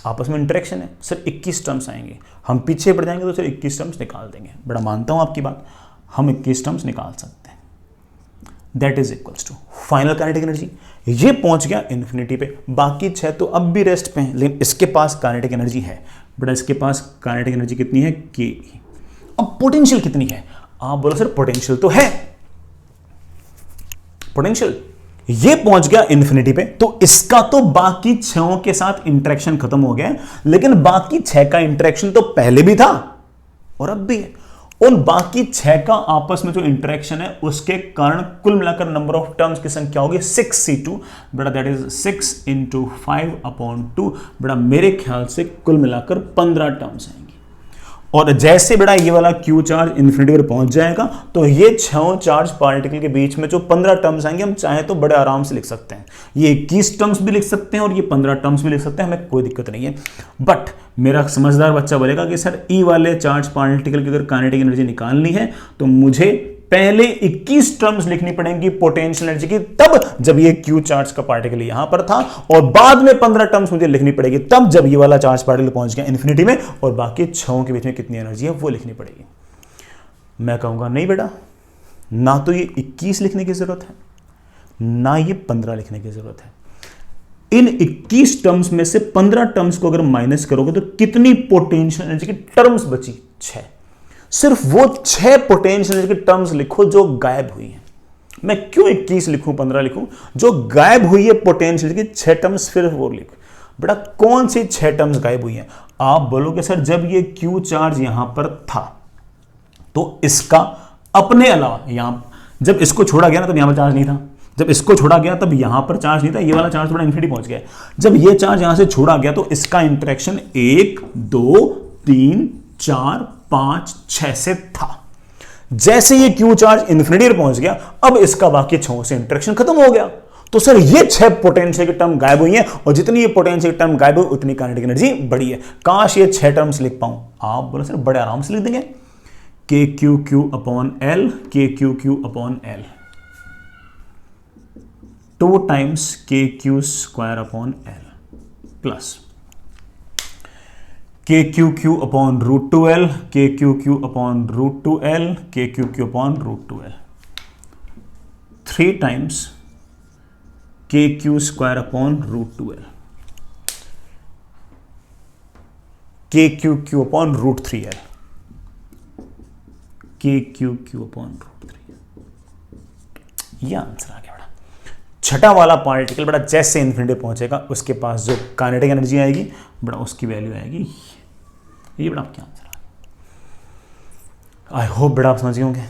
A: आपस में इंटरेक्शन है सर, 21 टर्म्स आएंगे। हम पीछे बढ़ जाएंगे तो सर 21 टर्म्स निकाल देंगे। बड़ा मानता हूं आपकी बात, हम 21 टर्म्स निकाल सकते हैं। That is equals to final kinetic energy. ये पहुंच गया इन्फिनिटी पे, बाकी 6 तो अब भी रेस्ट पे हैं, लेकिन इसके पास काइनेटिक एनर्जी है। बड़ा इसके पास काइनेटिक एनर्जी कितनी है? के। अब पोटेंशियल कितनी है? आप बोलो सर पोटेंशियल तो है, पोटेंशियल ये पहुंच गया इन्फिनिटी पे, तो इसका तो बाकी 6 के साथ इंटरेक्शन खत्म हो गया, लेकिन बाकी 6 का इंटरेक्शन तो पहले भी था और अब भी है। उन बाकी 6 का आपस में जो इंटरेक्शन है उसके कारण कुल मिलाकर नंबर ऑफ टर्म्स की संख्या होगी 6c2। बेटा दैट इज 6 × 5/2। बेटा मेरे ख्याल से कुल मिलाकर 15 टर्म्स आएंगे। और जैसे बेटा ये वाला क्यू चार्ज इन्फिनिटी पर पहुंच जाएगा तो ये 6 चार्ज पार्टिकल के बीच में जो 15 टर्म्स आएंगे, हम चाहे तो बड़े आराम से लिख सकते हैं। ये 21 टर्म्स भी लिख सकते हैं और ये 15 टर्म्स भी लिख सकते हैं, हमें कोई दिक्कत नहीं है। बट मेरा समझदार बच्चा बोलेगा कि सर ई वाले चार्ज पार्टिकल की अगर काइनेटिक एनर्जी निकालनी है तो मुझे पहले 21 टर्म्स लिखनी पड़ेंगी पोटेंशियल एनर्जी की, तब जब ये क्यू चार्ज का पार्टिकल यहां पर था, और बाद में 15 टर्म्स मुझे लिखनी पड़ेगी तब जब ये वाला चार्ज पार्टिकल पहुंच गया इन्फिनिटी में, और बाकी 6 के बीच में कितनी एनर्जी है वो लिखनी पड़ेगी। मैं कहूंगा नहीं बेटा, ना तो ये 21 लिखने की जरूरत है, ना ये 15 लिखने की जरूरत है। इन 21 टर्म्स में से 15 टर्म्स को अगर माइनस करोगे तो कितनी पोटेंशियल एनर्जी की टर्म्स बची? 6। सिर्फ वो 6 पोटेंशियल एनर्जी की टर्म्स लिखो जो गायब हुई हैं। मैं क्यों 21 लिखूं 15 लिखूं? जो गायब हुई है पोटेंशियल की 6 टर्म्स, फिर वो लिख। बेटा कौन सी 6 टर्म्स गायब हुई हैं? आप बोलोगे सर जब ये क्यू चार्ज यहां पर था तो इसका अपने अलावा यहां जब इसको छोड़ा गया ना तब यहां पर चार्ज नहीं था, जब इसको छोड़ा गया तब यहां पर चार्ज नहीं था, ये वाला चार्ज थोड़ा इन्फिनिटी पहुंच गया। जब ये चार्ज यहां से छोड़ा गया तो इसका इंटरेक्शन 1 2 3 4 5 6 से था। जैसे ये क्यू चार्ज इन्फिनिटी पर पहुंच गया, अब इसका बाकी 6 से इंटरेक्शन खत्म हो गया। तो सर ये 6 पोटेंशियल की टर्म गायब हुई हैं, और जितनी ये पोटेंशियल की टर्म गायब हुई उतनी काइनेटिक एनर्जी बढ़ी है। काश ये 6 टर्म्स लिख पाऊं। आप बोलो सर बड़े आराम से लिख देंगे, K Q Q upon L, K Q Q upon L, 2 times के Q square upon L, plus K Q Q upon √2l, K Q Q upon √2l, K Q Q upon √2l, 3 times के Q square upon √2l, K Q Q upon √3l, के क्यू क्यू अपॉन √3l। यह आंसर आ गया बेटा। छठा वाला पार्टिकल बेटा जैसे इन्फिनिटी पहुंचेगा उसके पास जो काइनेटिक एनर्जी आएगी बेटा उसकी वैल्यू आएगी ये। बेटा आपके आंसर आई होप बेटा आप समझ गए होंगे।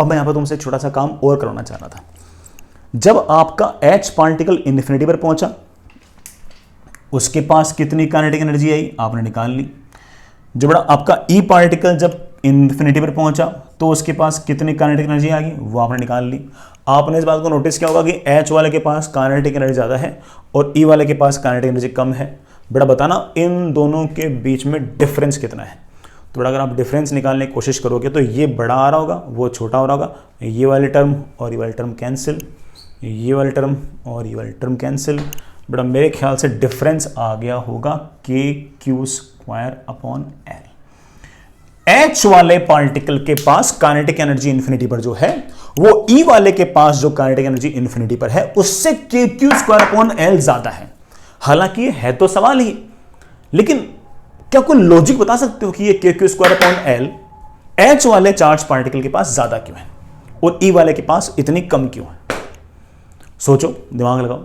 A: अब मैं यहां पर तुमसे एक छोटा सा काम और करवाना चाह रहा था। जब आपका H पार्टिकल इन्फिनिटी पर पहुंचा उसके पास कितनी काइनेटिक एनर्जी आई आपने निकाल ली। जब बेटा आपका E पार्टिकल जब इन्फिनिटी पर पहुंचा तो उसके पास कितनी काइनेटिक एनर्जी आ गई वो आपने निकाल ली। आपने इस बात को नोटिस किया होगा कि H वाले के पास काइनेटिक एनर्जी ज़्यादा है और E वाले के पास काइनेटिक एनर्जी कम है। बेटा बताना इन दोनों के बीच में डिफरेंस कितना है। तो बेटा अगर आप डिफरेंस निकालने की कोशिश करोगे तो ये बड़ा आ रहा होगा, वो छोटा हो रहा होगा, ये वाली टर्म और ये वाली टर्म कैंसिल, ये वाली टर्म और ये वाली टर्म कैंसिल। बेटा मेरे ख्याल से डिफरेंस आ गया होगा kq² H वाले पार्टिकल के पास काइनेटिक एनर्जी इंफिनिटी पर जो है वो E वाले के पास जो काइनेटिक एनर्जी इंफिनिटी पर है उससे kq²/L ज्यादा है। हालांकि ये है तो सवाल ही, लेकिन क्या कोई लॉजिक बता सकते हो कि ये kq²/L H वाले चार्ज पार्टिकल के पास ज्यादा क्यों है और E वाले के पास इतनी कम क्यों है? सोचो, दिमाग लगाओ।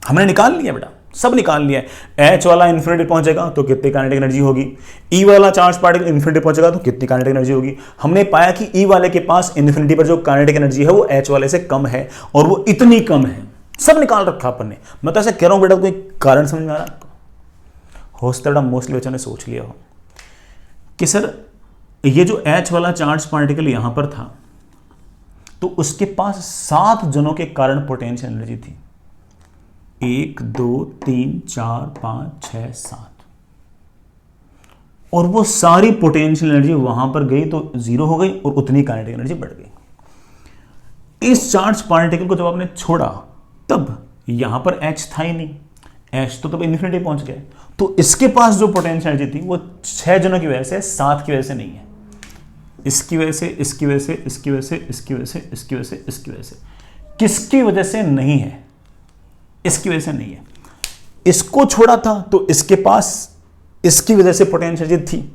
A: हमने निकाल लिया बेटा, सब निकाल लिया है। H वाला इन्फिनिटी पहुंचेगा तो कितनी काइनेटिक एनर्जी होगी, E वाला चार्ज पार्टिकल इन्फिनिटी पहुंचेगा तो कितनी काइनेटिक एनर्जी होगी। हमने पाया कि E वाले के पास इन्फिनिटी पर जो काइनेटिक एनर्जी है वो H वाले से कम है और वो इतनी कम है। सब निकाल रखा अपन ने। मैं तो ऐसे कह रहा हूं बेटा, कोई कारण समझ में आ रहा है आपको? हो सकता है मोस्टली बच्चों ने सोच लिया हो कि सर ये जो H वाला चार्ज पार्टिकल यहां पर था तो उसके पास 7 जनों के कारण पोटेंशियल एनर्जी थी, 1 2 3 4 5 6 7, और वो सारी पोटेंशियल एनर्जी वहां पर गई तो जीरो हो गई और उतनी काइनेटिक एनर्जी बढ़ गई। इस चार्ज पार्टिकल को जब आपने छोड़ा तब यहां पर H था ही नहीं, H तो तब इन्फिनिटी पहुंच गया, तो इसके पास जो पोटेंशियल एनर्जी थी वो 6 जनों की वजह से, 7 की वजह से नहीं है। इसकी वजह से, इसकी वजह से, इसकी वजह से, इसकी वजह से, इसकी वजह से, इसकी वजह से, किसकी वजह से नहीं है? इसकी वजह से नहीं है। इसको छोड़ा था तो इसके पास इसकी वजह से पोटेंशियल एनर्जी थी,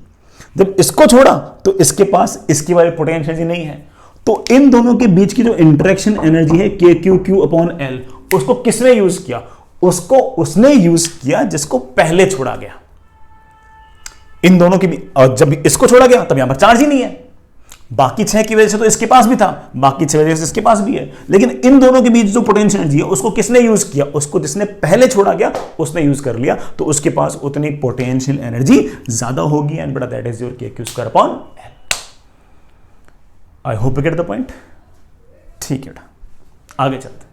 A: जब इसको छोड़ा तो इसके पास इसकी वाली पोटेंशियल एनर्जी नहीं है। तो इन दोनों के बीच की जो इंटरेक्शन एनर्जी है kq/L, उसको किसने यूज किया? उसको उसने यूज किया जिसको पहले छोड़ा गया। इन दोनों के बीच, और जब इसको छोड़ा गया तब यहां पर चार्ज ही नहीं है। बाकी 6 की वजह से तो इसके पास भी था, बाकी 6 वजह से इसके पास भी है, लेकिन इन दोनों के बीच जो पोटेंशियल एनर्जी है उसको किसने यूज किया? उसको जिसने पहले छोड़ा गया उसने यूज कर लिया, तो उसके पास उतनी पोटेंशियल एनर्जी ज्यादा होगी। एंड बेटा that is your kq²/L। I hope you get the point. ठीक है बेटा, आगे चलते